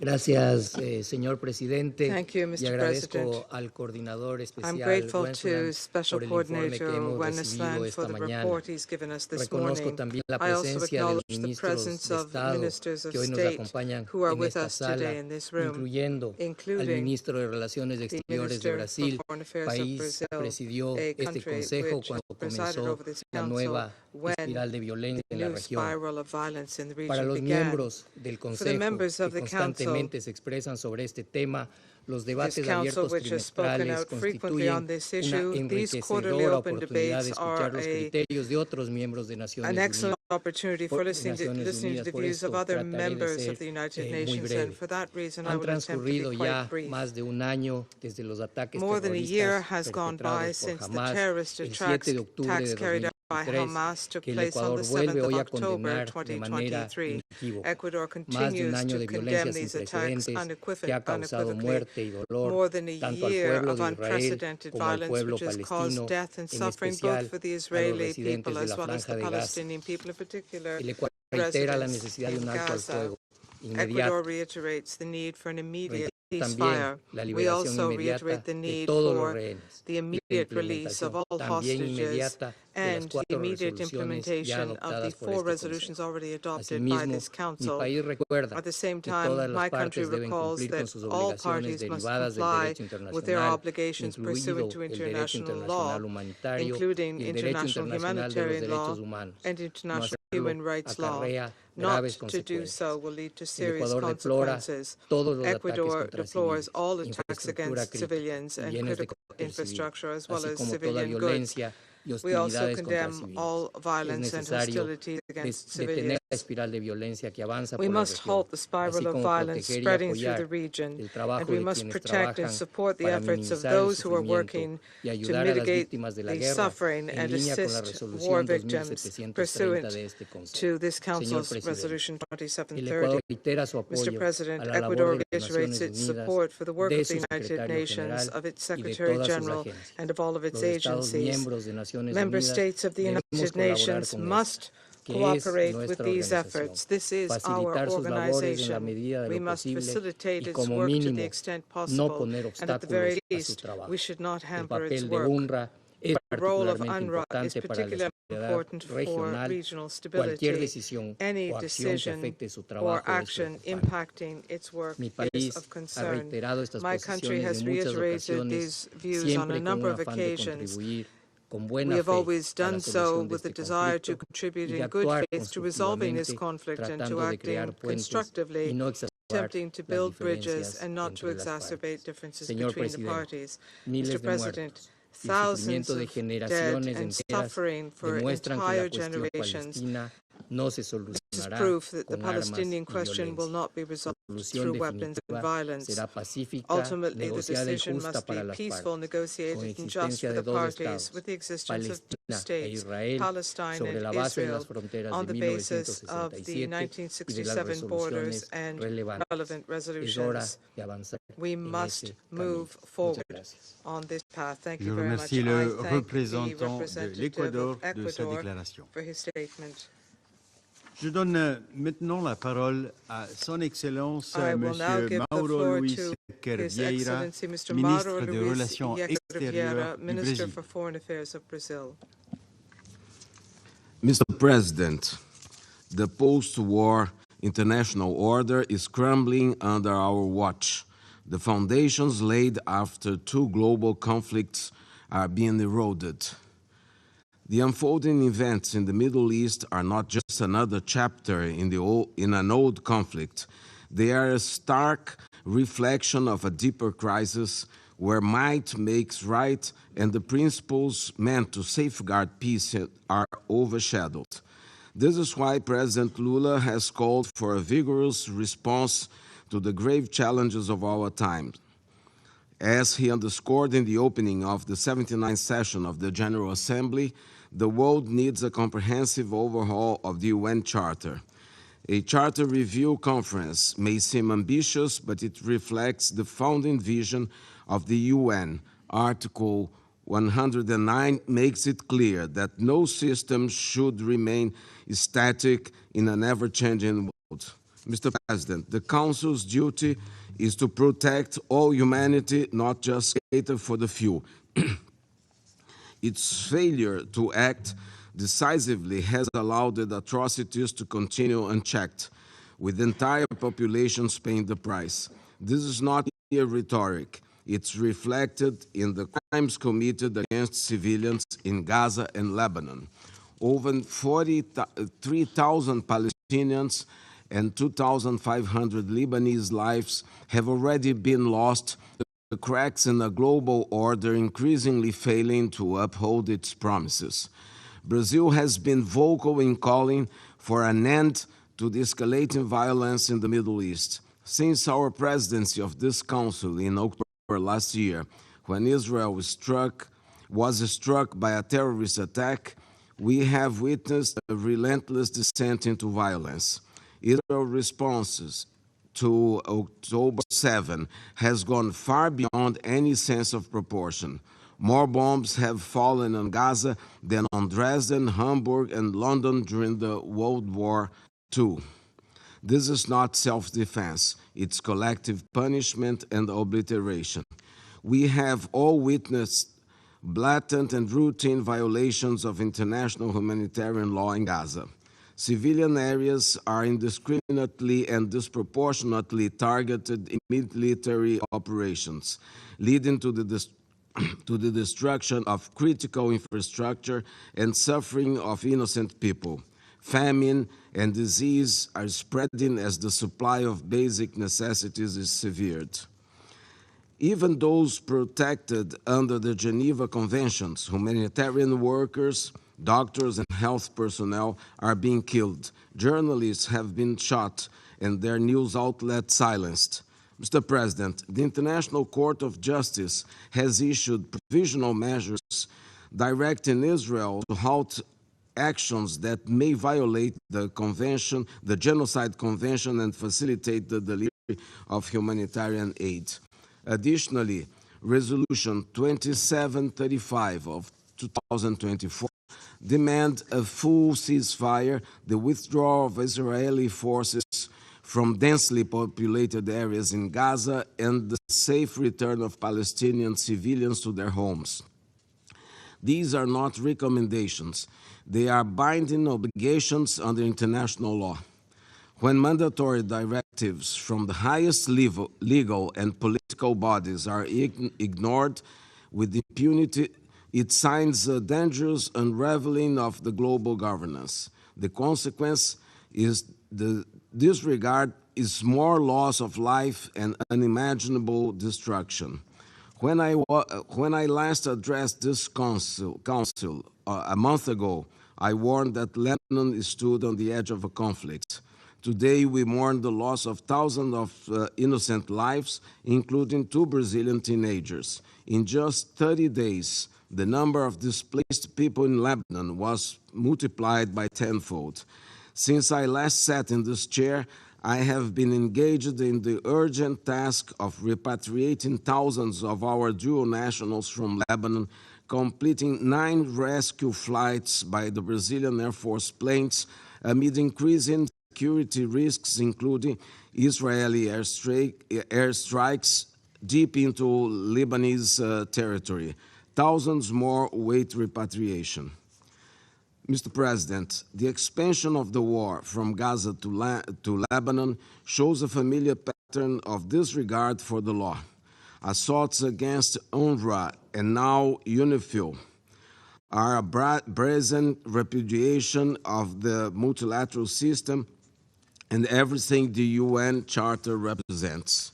Gracias, señor presidente. Thank you, y Mr. agradezco al coordinador I'm especial grateful to Wennesland Special por el informe que Coordinator hemos Wennesland recibido for esta the mañana. report he's given us this Reconozco morning. también la I also presencia de los acknowledge the ministros presence de of Estado ministers of que hoy nos state acompañan who are en with esta us sala, today in this room, incluyendo al including ministro de Relaciones the Exteriores de Minister Brasil, for Foreign Affairs of país Brazil, que presidió a este country consejo which cuando presided comenzó over this la council nueva when espiral de violencia the en la new región. spiral of violence in the Para region los began. miembros del For the Consejo members que of the council, constantemente se expresan sobre este tema, los this debates council, abiertos which has spoken trimestrales out frequently on constituyen this una issue, these quarterly enriquecedora open oportunidad debates de are escuchar los criterios de otros miembros de an Naciones excellent Unidas. opportunity for listening to the Por views of esto other trataré de members ser of the United muy Nations, breve. and for that reason I Han will attempt to be transcurrido quite ya brief. más de un año desde los ataques More than a year terroristas has gone by perpetrados por since the Hamas terrorist el 7 de octubre attacks de carried out by 2023, Hamas took que el place on Ecuador the vuelve 7th of hoy a October condenar de manera 2023. inequívoca. Ecuador Más de un continues año to de condemn violencia sin these attacks precedentes que ha causado unequivocally. muerte y dolor More than a tanto al year pueblo of de Israel unprecedented como al violence pueblo which has caused palestino, death and en suffering both especial for the a los Israeli residentes people de la as well as Franja the de Gaza. Palestinian people, in particular El Ecuador reitera la residents necesidad de in un alto al Gaza. fuego Ecuador inmediato, reiterates the need for an immediate ceasefire. We also reiterate the need for the immediate release of all hostages and the immediate implementation of the 4 resolutions already adopted by this Council. At the same time, my country recalls that all parties must comply with their obligations pursuant to international law, including international humanitarian law and international human rights law. Not to do so will lead to serious consequences. Ecuador deplores all attacks against civilians and critical infrastructure, as well as civilian goods. We also condemn all violence and hostility against civilians. We must halt the spiral of violence spreading through the region, and we must protect and support the efforts of those who are working to mitigate the suffering and assist war victims pursuant to this Council's Resolution 2730. Mr. President, Ecuador reiterates its support for the work of the United Nations, of its Secretary General, and of all of its agencies. Member states of the United Nations must cooperate with these efforts. This is our organization. We must facilitate its work to the extent possible, and at the very least, we should not hamper its work. The role of UNRWA is particularly important for regional stability. Any decision or action impacting its work is of concern. My country has reiterated these views on a number of occasions. We have always done so with a desire to contribute in good faith to resolving this conflict and to acting constructively, attempting to build bridges and not to exacerbate differences between the parties. Mr. President, thousands of dead and suffering for entire generations. This is proof that the Palestinian question will not be resolved through weapons and violence. Ultimately, the decision must be peaceful, negotiated, and just for the parties, with the existence of 2 states, Palestine and Israel, on the basis of the 1967 borders and relevant resolutions. We must move forward on this path. Thank you very much. I thank the representative of Ecuador for his statement. Je donne maintenant la parole à Son Excellence Monsieur Mauro Luis Vieira, ministre des Relations extérieures du Minister Brésil. for Foreign Affairs of Brazil. Mr. President, the post-war international order is crumbling under our watch. The foundations laid after 2 global conflicts are being eroded. The unfolding events in the Middle East are not just another chapter in an old conflict. They are a stark reflection of a deeper crisis where might makes right and the principles meant to safeguard peace are overshadowed. This is why President Lula has called for a vigorous response to the grave challenges of our time. As he underscored in the opening of the 79th session of the General Assembly, the world needs a comprehensive overhaul of the UN Charter. A Charter Review Conference may seem ambitious, but it reflects the founding vision of the UN. Article 109 makes it clear that no system should remain static in an ever-changing world. Mr. President, the Council's duty is to protect all humanity, not just cater for the few. Its failure to act decisively has allowed the atrocities to continue unchecked, with entire populations paying the price. This is not mere rhetoric. It's reflected in the crimes committed against civilians in Gaza and Lebanon. Over 43,000 Palestinians and 2,500 Lebanese lives have already been lost. The cracks in a global order increasingly failing to uphold its promises. Brazil has been vocal in calling for an end to the escalating violence in the Middle East. Since our presidency of this Council in October last year, when Israel was struck by a terrorist attack, we have witnessed a relentless descent into violence. Israel's responses to October 7 has gone far beyond any sense of proportion. More bombs have fallen on Gaza than on Dresden, Hamburg, and London during the World War II. This is not self-defense, it's collective punishment and obliteration. We have all witnessed blatant and routine violations of international humanitarian law in Gaza. Civilian areas are indiscriminately and disproportionately targeted in military operations, leading to the destruction of critical infrastructure and suffering of innocent people. Famine and disease are spreading as the supply of basic necessities is severed. Even those protected under the Geneva Conventions, humanitarian workers, doctors, and health personnel are being killed. Journalists have been shot and their news outlets silenced. Mr. President, the International Court of Justice has issued provisional measures directing Israel to halt actions that may violate the convention, the Genocide Convention, and facilitate the delivery of humanitarian aid. Additionally, Resolution 2735 of 2024 demands a full ceasefire, the withdrawal of Israeli forces from densely populated areas in Gaza, and the safe return of Palestinian civilians to their homes. These are not recommendations. They are binding obligations under international law. When mandatory directives from the highest legal and political bodies are ignored with impunity, it signs a dangerous unraveling of the global governance. The consequence is the disregard is more loss of life and unimaginable destruction. When I last addressed this council a month ago, I warned that Lebanon stood on the edge of a conflict. Today, we mourn the loss of thousands of innocent lives, including 2 Brazilian teenagers. In just 30 days, the number of displaced people in Lebanon was multiplied by tenfold. Since I last sat in this chair, I have been engaged in the urgent task of repatriating thousands of our dual nationals from Lebanon, completing 9 rescue flights by the Brazilian Air Force planes amid increasing security risks, including Israeli airstrikes deep into Lebanese territory. Thousands more await repatriation. Mr. President, the expansion of the war from Gaza to Lebanon shows a familiar pattern of disregard for the law. Assaults against UNRWA and now UNIFIL are a brazen repudiation of the multilateral system and everything the UN Charter represents.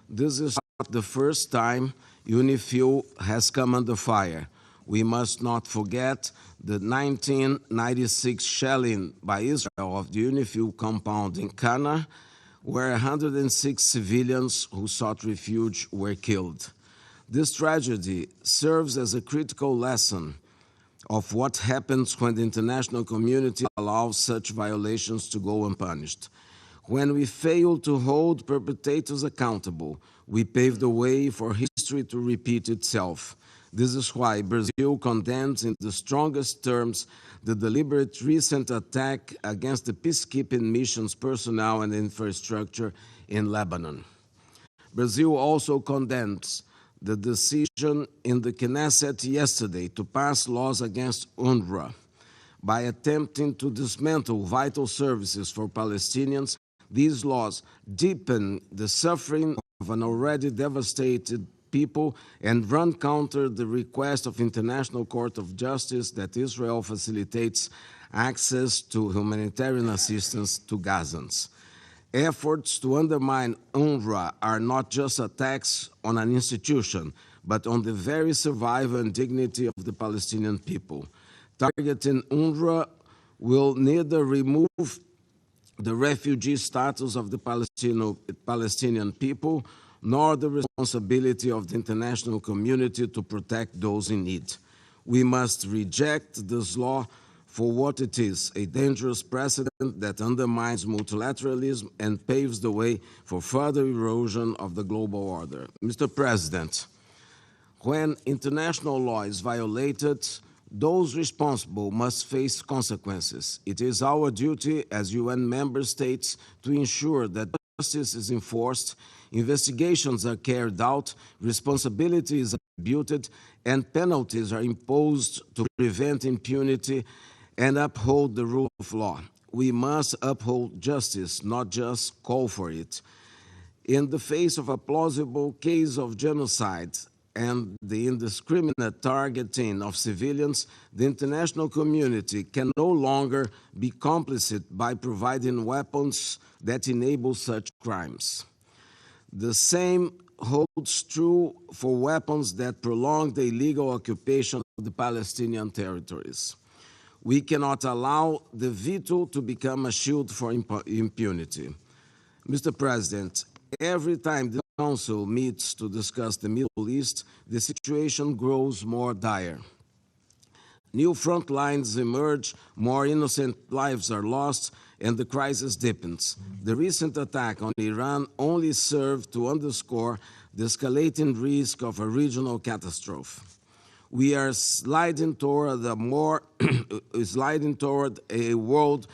This is not the first time UNIFIL has come under fire. We must not forget the 1996 shelling by Israel of the UNIFIL compound in Cana, where 106 civilians who sought refuge were killed. This tragedy serves as a critical lesson of what happens when the international community allows such violations to go unpunished. When we fail to hold perpetrators accountable, we pave the way for history to repeat itself. This is why Brazil condemns in the strongest terms the deliberate recent attack against the peacekeeping mission's personnel and infrastructure in Lebanon. Brazil also condemns the decision in the Knesset yesterday to pass laws against UNRWA. By attempting to dismantle vital services for Palestinians, these laws deepen the suffering of an already devastated people and run counter the request of International Court of Justice that Israel facilitates access to humanitarian assistance to Gazans. Efforts to undermine UNRWA are not just attacks on an institution, but on the very survival and dignity of the Palestinian people. Targeting UNRWA will neither remove the refugee status of the Palestinian people, nor the responsibility of the international community to protect those in need. We must reject this law for what it is, a dangerous precedent that undermines multilateralism and paves the way for further erosion of the global order. Mr. President, when international law is violated, Those responsible must face consequences. It is our duty as UN member states to ensure that justice is enforced, investigations are carried out, responsibility is attributed, and penalties are imposed to prevent impunity and uphold the rule of law. We must uphold justice, not just call for it. In the face of a plausible case of genocide and the indiscriminate targeting of civilians, the international community can no longer be complicit by providing weapons that enable such crimes. The same holds true for weapons that prolong the illegal occupation of the Palestinian territories. We cannot allow the veto to become a shield for impunity. Mr. President, every time the Council meets to discuss the Middle East, the situation grows more dire. New front lines emerge, more innocent lives are lost, and the crisis deepens. The recent attack on Iran only served to underscore the escalating risk of a regional catastrophe. We are sliding toward a world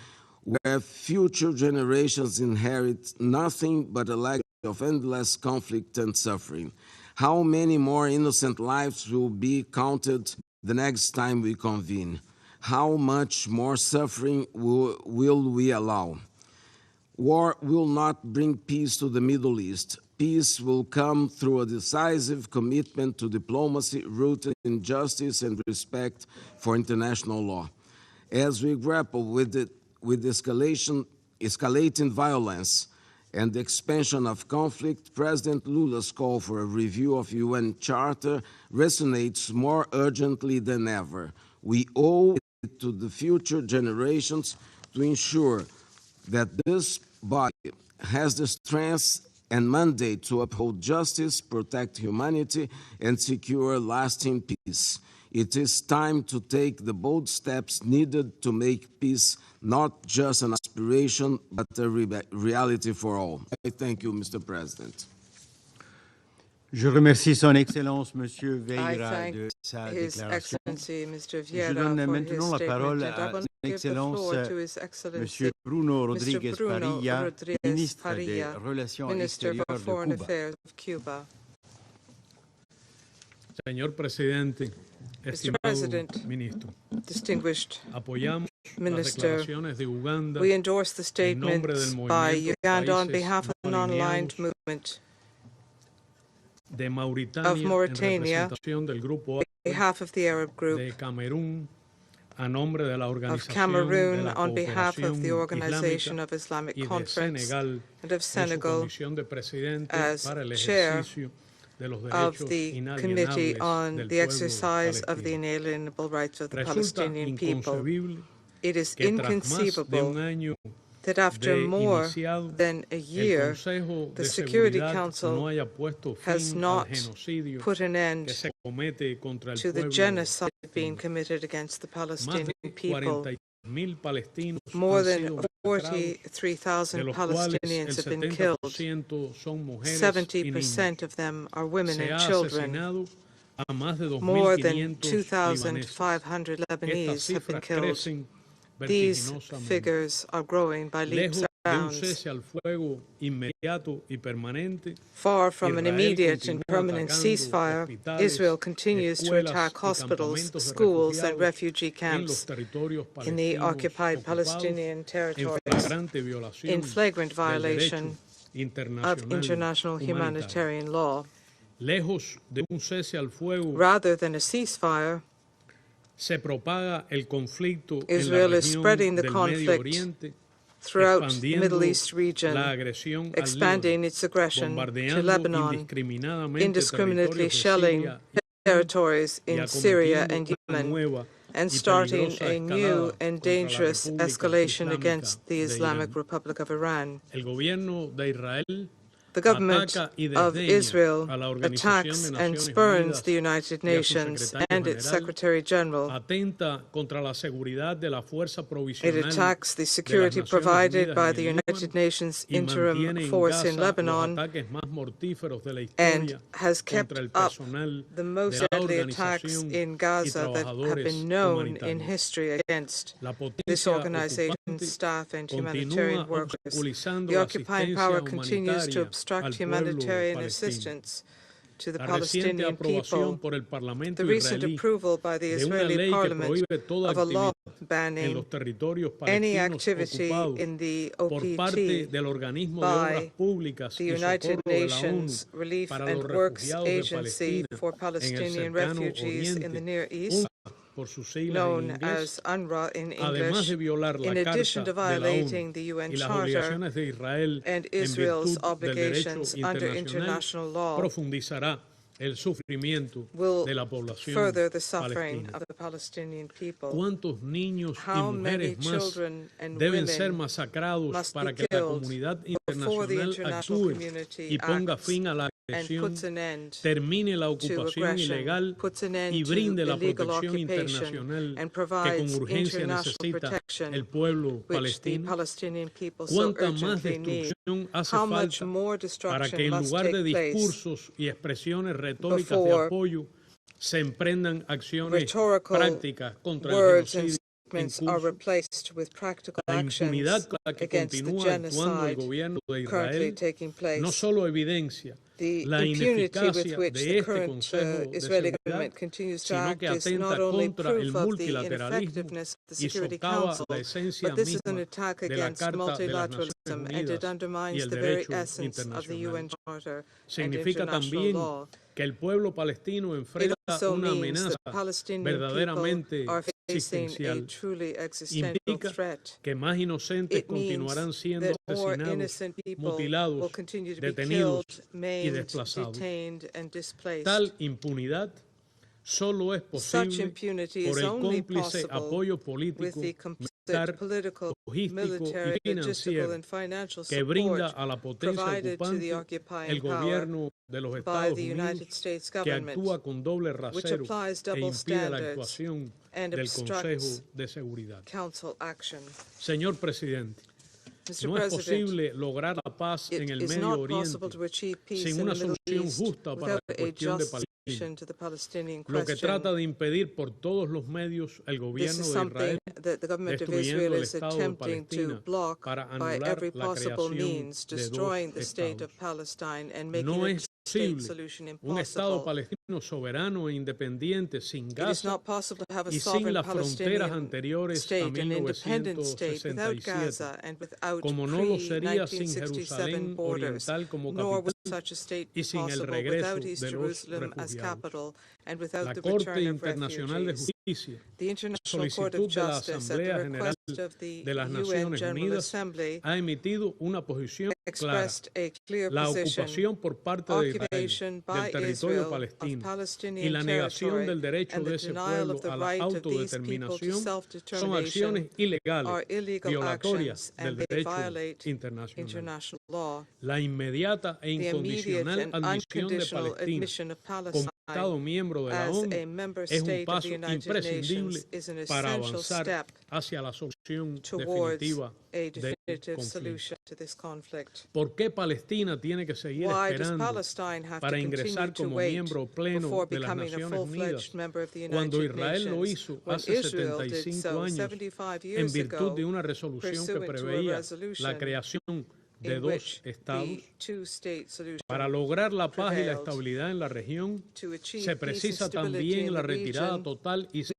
where future generations inherit nothing but a legacy of endless conflict and suffering. How many more innocent lives will be counted the next time we convene? How much more suffering will we allow? War will not bring peace to the Middle East. Peace will come through a decisive commitment to diplomacy rooted in justice and respect for international law. As we grapple with escalating violence and the expansion of conflict, President Lula's call for a review of UN Charter resonates more urgently than ever. We owe it to the future generations to ensure that this body has the strength and mandate to uphold justice, protect humanity, and secure lasting peace. It is time to take the bold steps needed to make peace not just an aspiration, but a reality for all. I thank you, Mr. President. Je remercie Son Excellence, Monsieur Vieira, de sa His déclaration. Excellency, Mr. Je Vieira, donne for maintenant his la parole statement, and I à want Son to give the Excellence, floor to His Excellency, Monsieur Bruno Rodriguez Mr. Bruno Parilla, Rodriguez ministre des Parilla, Relations Minister for Extérieures de Foreign Cuba. Affairs of Cuba. Señor presidente, Mr. estimado President, ministro, distinguished apoyamos Minister, las declaraciones de Uganda we endorse the en nombre del statements by movimiento Uganda on Países behalf of the No non-aligned Alineados movement, de Mauritania Mauritania, en representación del Grupo on behalf of the Arab Group, de Camerún a nombre de la of Organización de Cameroon la on behalf of the Cooperación Organization Islámica of Islamic y de Conference, Senegal and of en su Senegal condición de presidente as para el chair ejercicio de los of derechos the Committee inalienables on del the pueblo exercise of the palestino. inalienable rights of the Resulta Palestinian people. inconcebible It is que tras más de inconceivable un año that after de more iniciado, than a el year, Consejo the de Security Seguridad Council no haya puesto has fin al not genocidio put an end que se comete contra el to the pueblo genocide being palestino. committed against the Más Palestinian de people. 43,000 palestinos More han than sido masacrados, de 43,000 los cuales el Palestinians have been killed. 70% son mujeres y 70% niños. of them are women Se and ha children. asesinado a más de More than 2.500 libaneses. 2,500 Estas Lebanese have been cifras killed. crecen These vertiginosamente. figures are growing by leaps Lejos and de un bounds. cese al fuego inmediato y permanente, Far from an Israel immediate and continúa permanent atacando ceasefire, hospitales, Israel continues to escuelas attack y hospitals, campamentos de schools, and refugiados refugee en los camps territorios in the palestinos occupied ocupados Palestinian en territories flagrante violación in flagrant del derecho violation of international humanitario. humanitarian law. Lejos de un cese al fuego, Rather than a ceasefire, se propaga el conflicto Israel en la is región spreading the del Medio conflict Oriente, throughout the expandiendo Middle East region, la agresión al expanding Líbano, its aggression to bombardeando Lebanon, indiscriminadamente indiscriminately territorios de shelling Siria territories y in Syria acometiendo and una Yemen, nueva and y starting peligrosa a new escalada and contra la dangerous República escalation Islámica against the de Islamic Irán. Republic of Iran. El gobierno de Israel The government of Israel attacks and spurns the United Nations and its Secretary General. It attacks the security provided by the United Nations Interim Force in Lebanon and has kept up the most deadly attacks in Gaza that have been known in history against this organization's staff and humanitarian workers. The occupying power continues to obstruct humanitarian assistance to the Palestinian people. The recent approval by the Israeli parliament of a law banning any activity in the OPT by the United Nations Relief and Works Agency for Palestinian Refugees in the Near East, known as UNRWA in English, in addition to violating the UN Charter and Israel's obligations under international law, will further the suffering of the Palestinian people. How many children and women must be killed before the international community acts and puts an end to aggression, puts an end to illegal occupation, and provides international protection which the Palestinian people so urgently need? How much more destruction must take place before rhetorical words and statements are replaced with practical actions against the genocide currently taking place? The impunity with which the current Israeli government continues to act is not only proof of the ineffectiveness of the Security Council, but this is an attack against multilateralism, and it undermines the very essence of the UN Charter and international law. It also means that the Palestinian people are facing a truly existential threat. It means that more innocent people will continue to be killed, maimed, detained, and displaced. Such impunity is only possible with the complicit political, military, logistical, and financial support provided to the occupying power by the United States government, which applies double standards and obstructs council action. Mr. President, it is not possible to achieve peace in the Middle East without a just solution to the Palestinian question. This is something that the government of Israel is attempting to block by every possible means, destroying the state of Palestine and making a state solution impossible. It is not possible to have a sovereign Palestinian state, an independent state, without Gaza and without pre-1967 borders, nor would such a state be possible without East Jerusalem as capital and without the return of refugees. The International Court of Justice, at the request of the UN General Assembly, expressed a clear position: occupation by Israel of Palestinian territory and the denial of the right of these people to self-determination are illegal actions and they violate international law. The immediate and unconditional admission of Palestine as a member state of the United Nations is an essential step towards a definitive solution to this conflict. Why does Palestine have to continue to wait before becoming a full-fledged member of the United Nations when Israel did so 75 years ago, pursuant to a resolution in which the two-state solution prevailed? To achieve peace and stability in the region,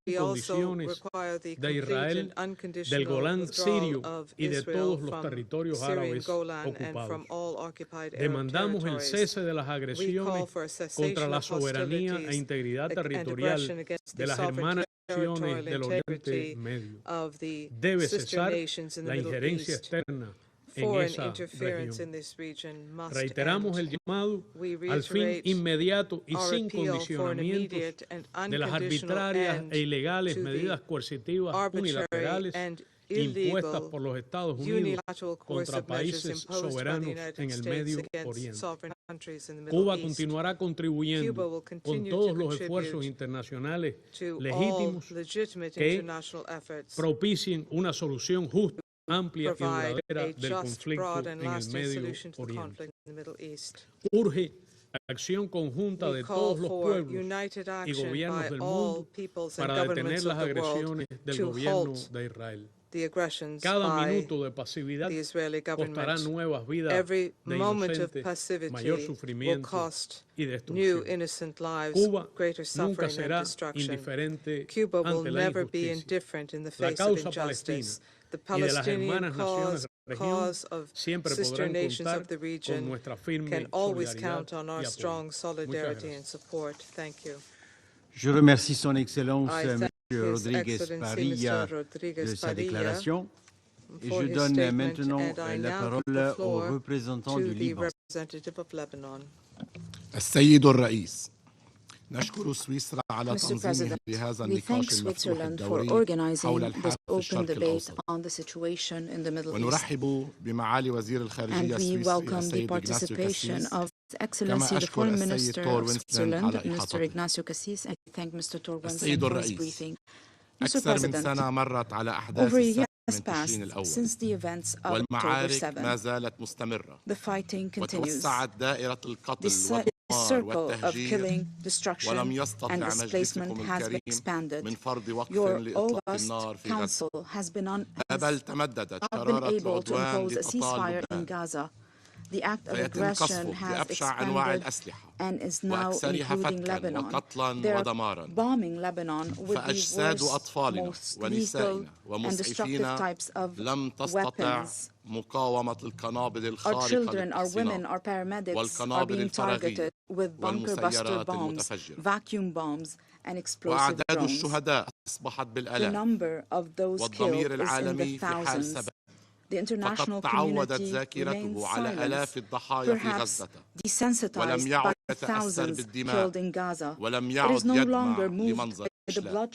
we also require the complete and unconditional withdrawal of Israel from Syrian Golan and from all occupied Arab territories. We call for a cessation of hostilities and aggression against the sovereign territorial integrity of the sister nations in the Middle East. Foreign interference in this region must end. We reiterate our appeal for an immediate and unconditional end to the arbitrary and impuestas por los Estados Unidos contra países soberanos en el Medio Oriente. Cuba continuará contribuyendo con todos los esfuerzos internacionales legítimos que propicien una solución justa, amplia y duradera del conflicto en el Medio Oriente. Urge la acción conjunta de todos los pueblos y gobiernos del mundo para detener las agresiones del gobierno de Israel. Cada minuto de pasividad costará nuevas vidas de inocentes, mayor sufrimiento y destrucción. Cuba nunca será indiferente ante la injusticia. La causa palestina y de las hermanas naciones de la región siempre podrán contar con nuestra firme solidaridad y apoyo. Je remercie Son Excellence M. Rodríguez Parilla de sa déclaration et je donne maintenant la parole au représentant du Liban. السيد الرئيس نشكر سويسرا على تنظيمها لهذا النقاش المفتوح الدوري حول الحال في الشرق الأوسط ونرحب بمعالي وزير الخارجية السويسري السيد إغناسيو كاسيس كما أشكر السيد تور وينسلاند على إحاطته. السيد الرئيس أكثر من سنة مرت على أحداث السبت من تشرين الأول والمعارك ما زالت مستمرة وتوسعت دائرة القتل والدمار والتهجير ولم يستطع مجلسكم الكريم من فرض وقف لإطلاق النار في غزة بل تمددت شرارة العدوان للأطال فيتم قصفه بأبشع أنواع الأسلحة وأكثرها فتكا وقتلا ودمارا فأجساد أطفالنا ونسائنا ومسعفينا لم تستطع مقاومة القنابل الخارقة للاصطناع والقنابل الفراغية والمسيرات المتفجرة وأعداد الشهداء أصبحت بالآلاف والضمير العالمي في حال سبب فقد تعودت ذاكرته على آلاف الضحايا في غزة ولم يعد يتأثر بالدماء ولم يعد يدمع لمنظر الإشلاء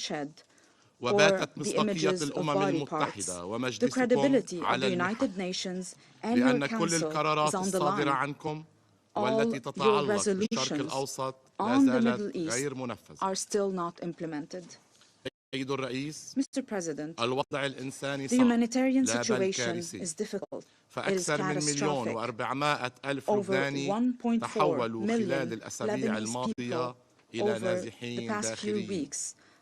وباتت مصداقية الأمم المتحدة ومجلسكم على المحك لأن كل القرارات الصادرة عنكم والتي تتعلق بالشرق الأوسط لا زالت غير منفذة. سيد الرئيس الوضع الإنساني صعب لا بل كارثي فأكثر من 1,400,000 لبناني تحولوا خلال الأسابيع الماضية إلى نازحين داخليين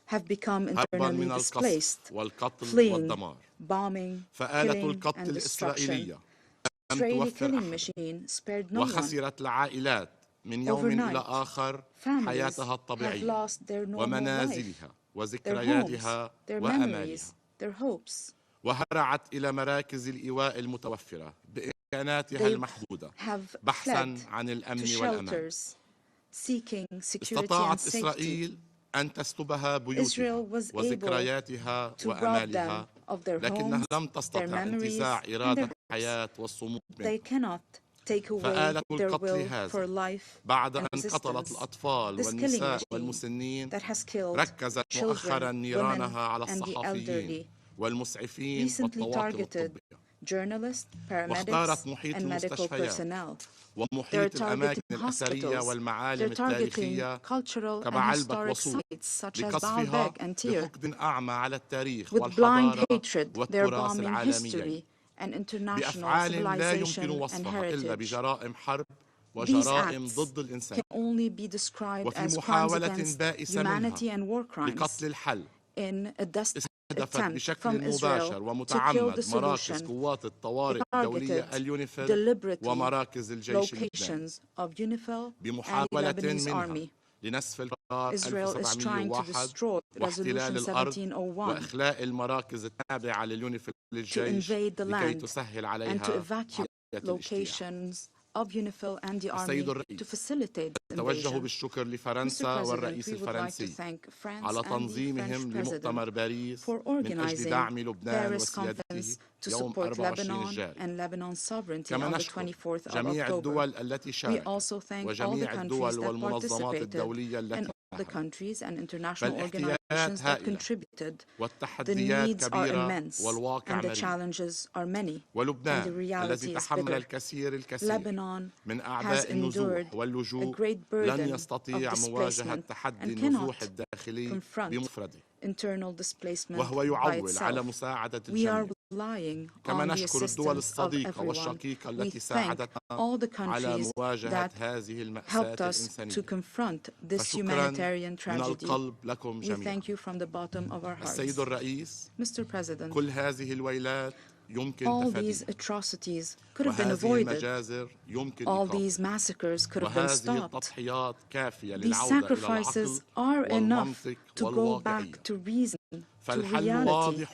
هربا من القصف والقتل والدمار فآلة القتل الإسرائيلية لم توفر أحد وخسرت العائلات من يوم إلى آخر حياتها الطبيعية ومنازلها وذكرياتها وأمالها وهرعت إلى مراكز الإيواء المتوفرة بإمكاناتها المحدودة بحثا عن الأمن والأمان استطاعت إسرائيل أن تسلبها بيوتها وذكرياتها وأمالها لكنها لم تستطع انتزاع إرادة الحياة والصمود منها فآلة القتل هذا بعد أن قتلت الأطفال والنساء والمسنين ركزت مؤخرا نيرانها على الصحفيين والمسعفين والطواقم الطبية واختارت محيط المستشفيات ومحيط الأماكن الأثرية والمعالم التاريخية كمعلبة وسوق لقصفها بحقد أعمى على التاريخ والحضارة والتراث العالميين بأفعال لا يمكن وصفها إلا بجرائم حرب وجرائم ضد الإنسان وفي محاولة بائسة منها لقتل الحل استهدفت بشكل مباشر ومتعمد مراكز قوات الطوارئ الدولية اليونيفيل ومراكز الجيش اللبناني بمحاولة منها لنسف القرار 1701 واحتلال الأرض وإخلاء المراكز التابعة لليونيفيل للجيش لكي تسهل عليها عملية الاجتياح. السيد الرئيس أتوجه بالشكر لفرنسا والرئيس الفرنسي على تنظيمهم لمؤتمر باريس من أجل دعم لبنان وسيادته يوم 24 الجاري كما نشكر جميع الدول التي شاركت وجميع الدول والمنظمات الدولية التي the countries and international organizations that contributed. The needs are immense and the challenges are many, and the reality is bigger. Lebanon has endured a great burden of displacement and cannot confront internal displacement by itself. We are relying on the assistance of everyone. We thank all the countries that helped us to confront this humanitarian tragedy. We thank you from the bottom of our hearts. Mr. President, all these atrocities could have been avoided. All these massacres could have been stopped. These sacrifices are enough to go back to reason, to reality.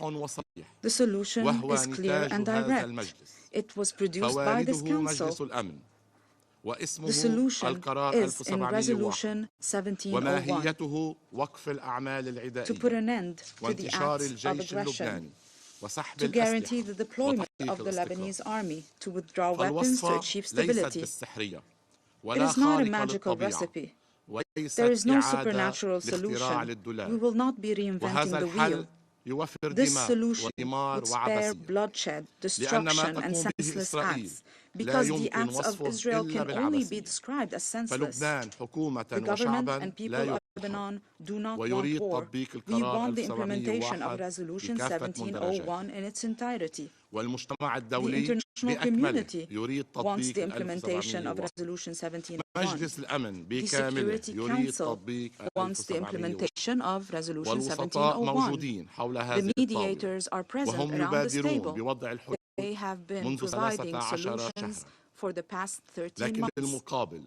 The solution is clear and direct. It was produced by this Council. The solution is in Resolution 1701 to put an end to the acts of aggression, to guarantee the deployment of the Lebanese army, to withdraw weapons to achieve stability. It is not a magical recipe. There is no supernatural solution. We will not be reinventing the wheel. This solution would spare bloodshed, destruction, and senseless acts, because the acts of Israel can only be described as senseless. The government and people of Lebanon do not want war. We want the implementation of Resolution 1701 in its entirety. The international community wants the implementation of Resolution 1701. The Security Council wants the implementation of Resolution 1701. The mediators are present around this table. They have been providing solutions for the past 13 months.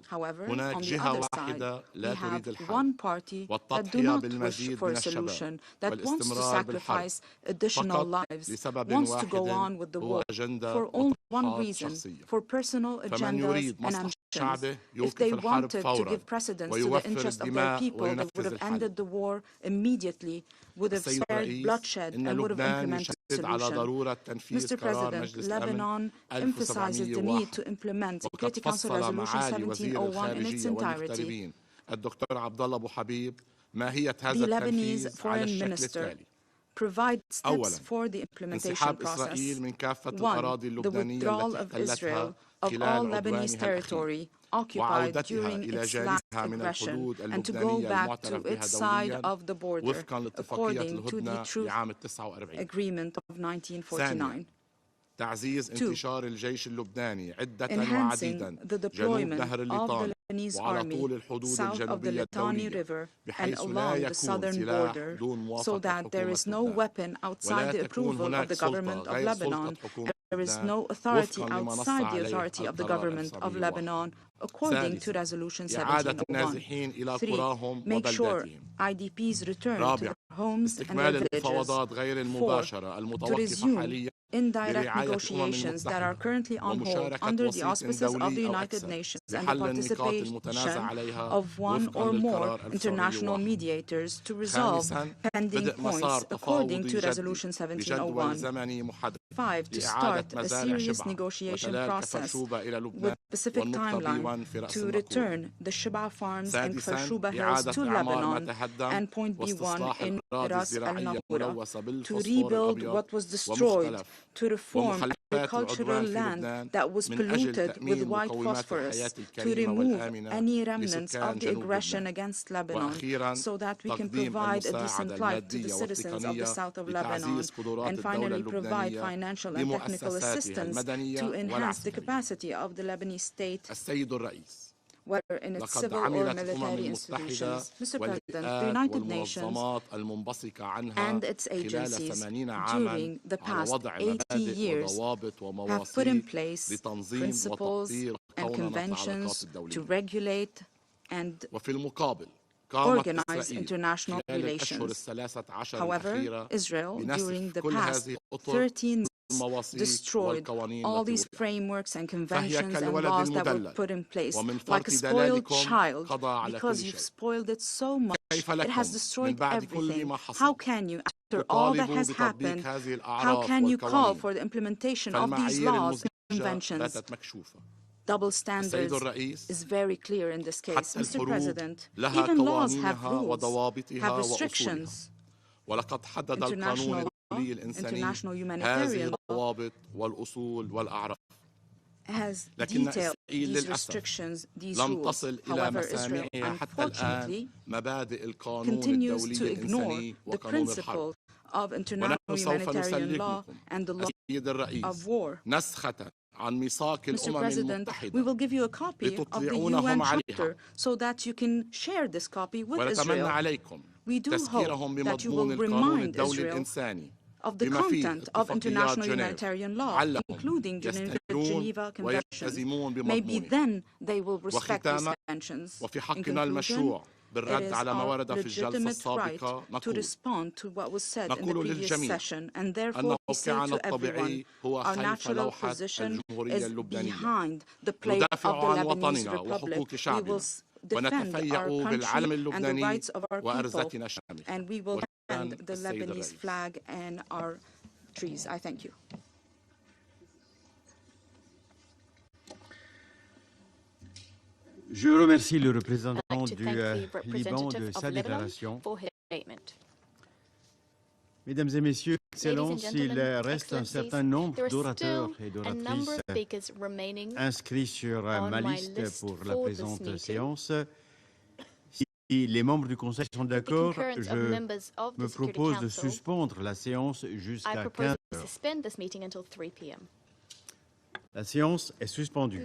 However, on the other side, we have one party that do not wish for a solution, that wants to sacrifice additional lives, wants to go on with the war for only one reason, for personal agendas and ambitions. If they wanted to give precedence to the interest of their people, they would have ended the war immediately, would have spared bloodshed, and would have implemented a solution. Mr. President, Lebanon emphasizes the need to implement Security Council Resolution 1701 in its entirety. The Lebanese Foreign Minister provide steps for the implementation process. 1. The withdrawal of Israel of all Lebanese territory occupied during its last aggression, and to go back to its side of the border according to the Truth Agreement of 1949. 2. Enhancing the deployment of the Lebanese army south of the Litani River and along the southern border, so that there is no weapon outside the approval of the government of Lebanon, and there is no authority outside the authority of the government of Lebanon, according to Resolution 1701. 3. Make sure IDPs return to their homes and their villages. 4. To resume indirect negotiations that are currently on hold under the auspices of the United Nations and the participation of one or more international mediators to resolve pending points according to Resolution 1701. 5. To start a serious negotiation process with specific timeline to return the Sheba Farms and Kfarshuba Hills to Lebanon and Point B1 in Ras Al Nahoura, to rebuild what was destroyed, to reform agricultural land that was polluted with white phosphorus, to remove any remnants of the aggression against Lebanon, so that we can provide a decent life to the citizens of the south of Lebanon, and finally provide financial and technical assistance to enhance the capacity of the Lebanese state, whether in its civil or military institutions. Mr. President, the United Nations and its agencies during the past 80 years have put in place principles and conventions to regulate and organize international relations. However, Israel, during the past 13 months, destroyed all these frameworks and conventions and laws that were put in place, like a spoiled child, because you've spoiled it so much, it has destroyed everything. How can you, after all that has happened, how can you call for the implementation of these laws and conventions double standards is very clear in this case. Mr. President, even laws have rules, have restrictions. International humanitarian law has detailed these restrictions, these rules. However, Israel, unfortunately, continues to ignore the principle of international humanitarian law and the law of war. Mr. President, we will give you a copy of the UN Charter so that you can share this copy with Israel. We do hope that you will remind Israel of the content of international humanitarian law, including the Geneva Convention. Maybe then they will respect these conventions. In conclusion, it is our legitimate right to respond to what was said in the previous session, and therefore we say to everyone, our natural position is behind the plight of the Lebanese Republic. We will defend our country and the rights of our people, and we will defend the Lebanese flag and our trees. I thank you. Je remercie le représentant du Liban de sa déclaration. Mesdames et Messieurs, Excellences, il reste un certain nombre d'orateurs et d'oratrices inscrits sur ma liste pour la présente séance. Si les membres du Conseil sont d'accord, je me propose de suspendre la séance jusqu'à 15 heures. La séance est suspendue.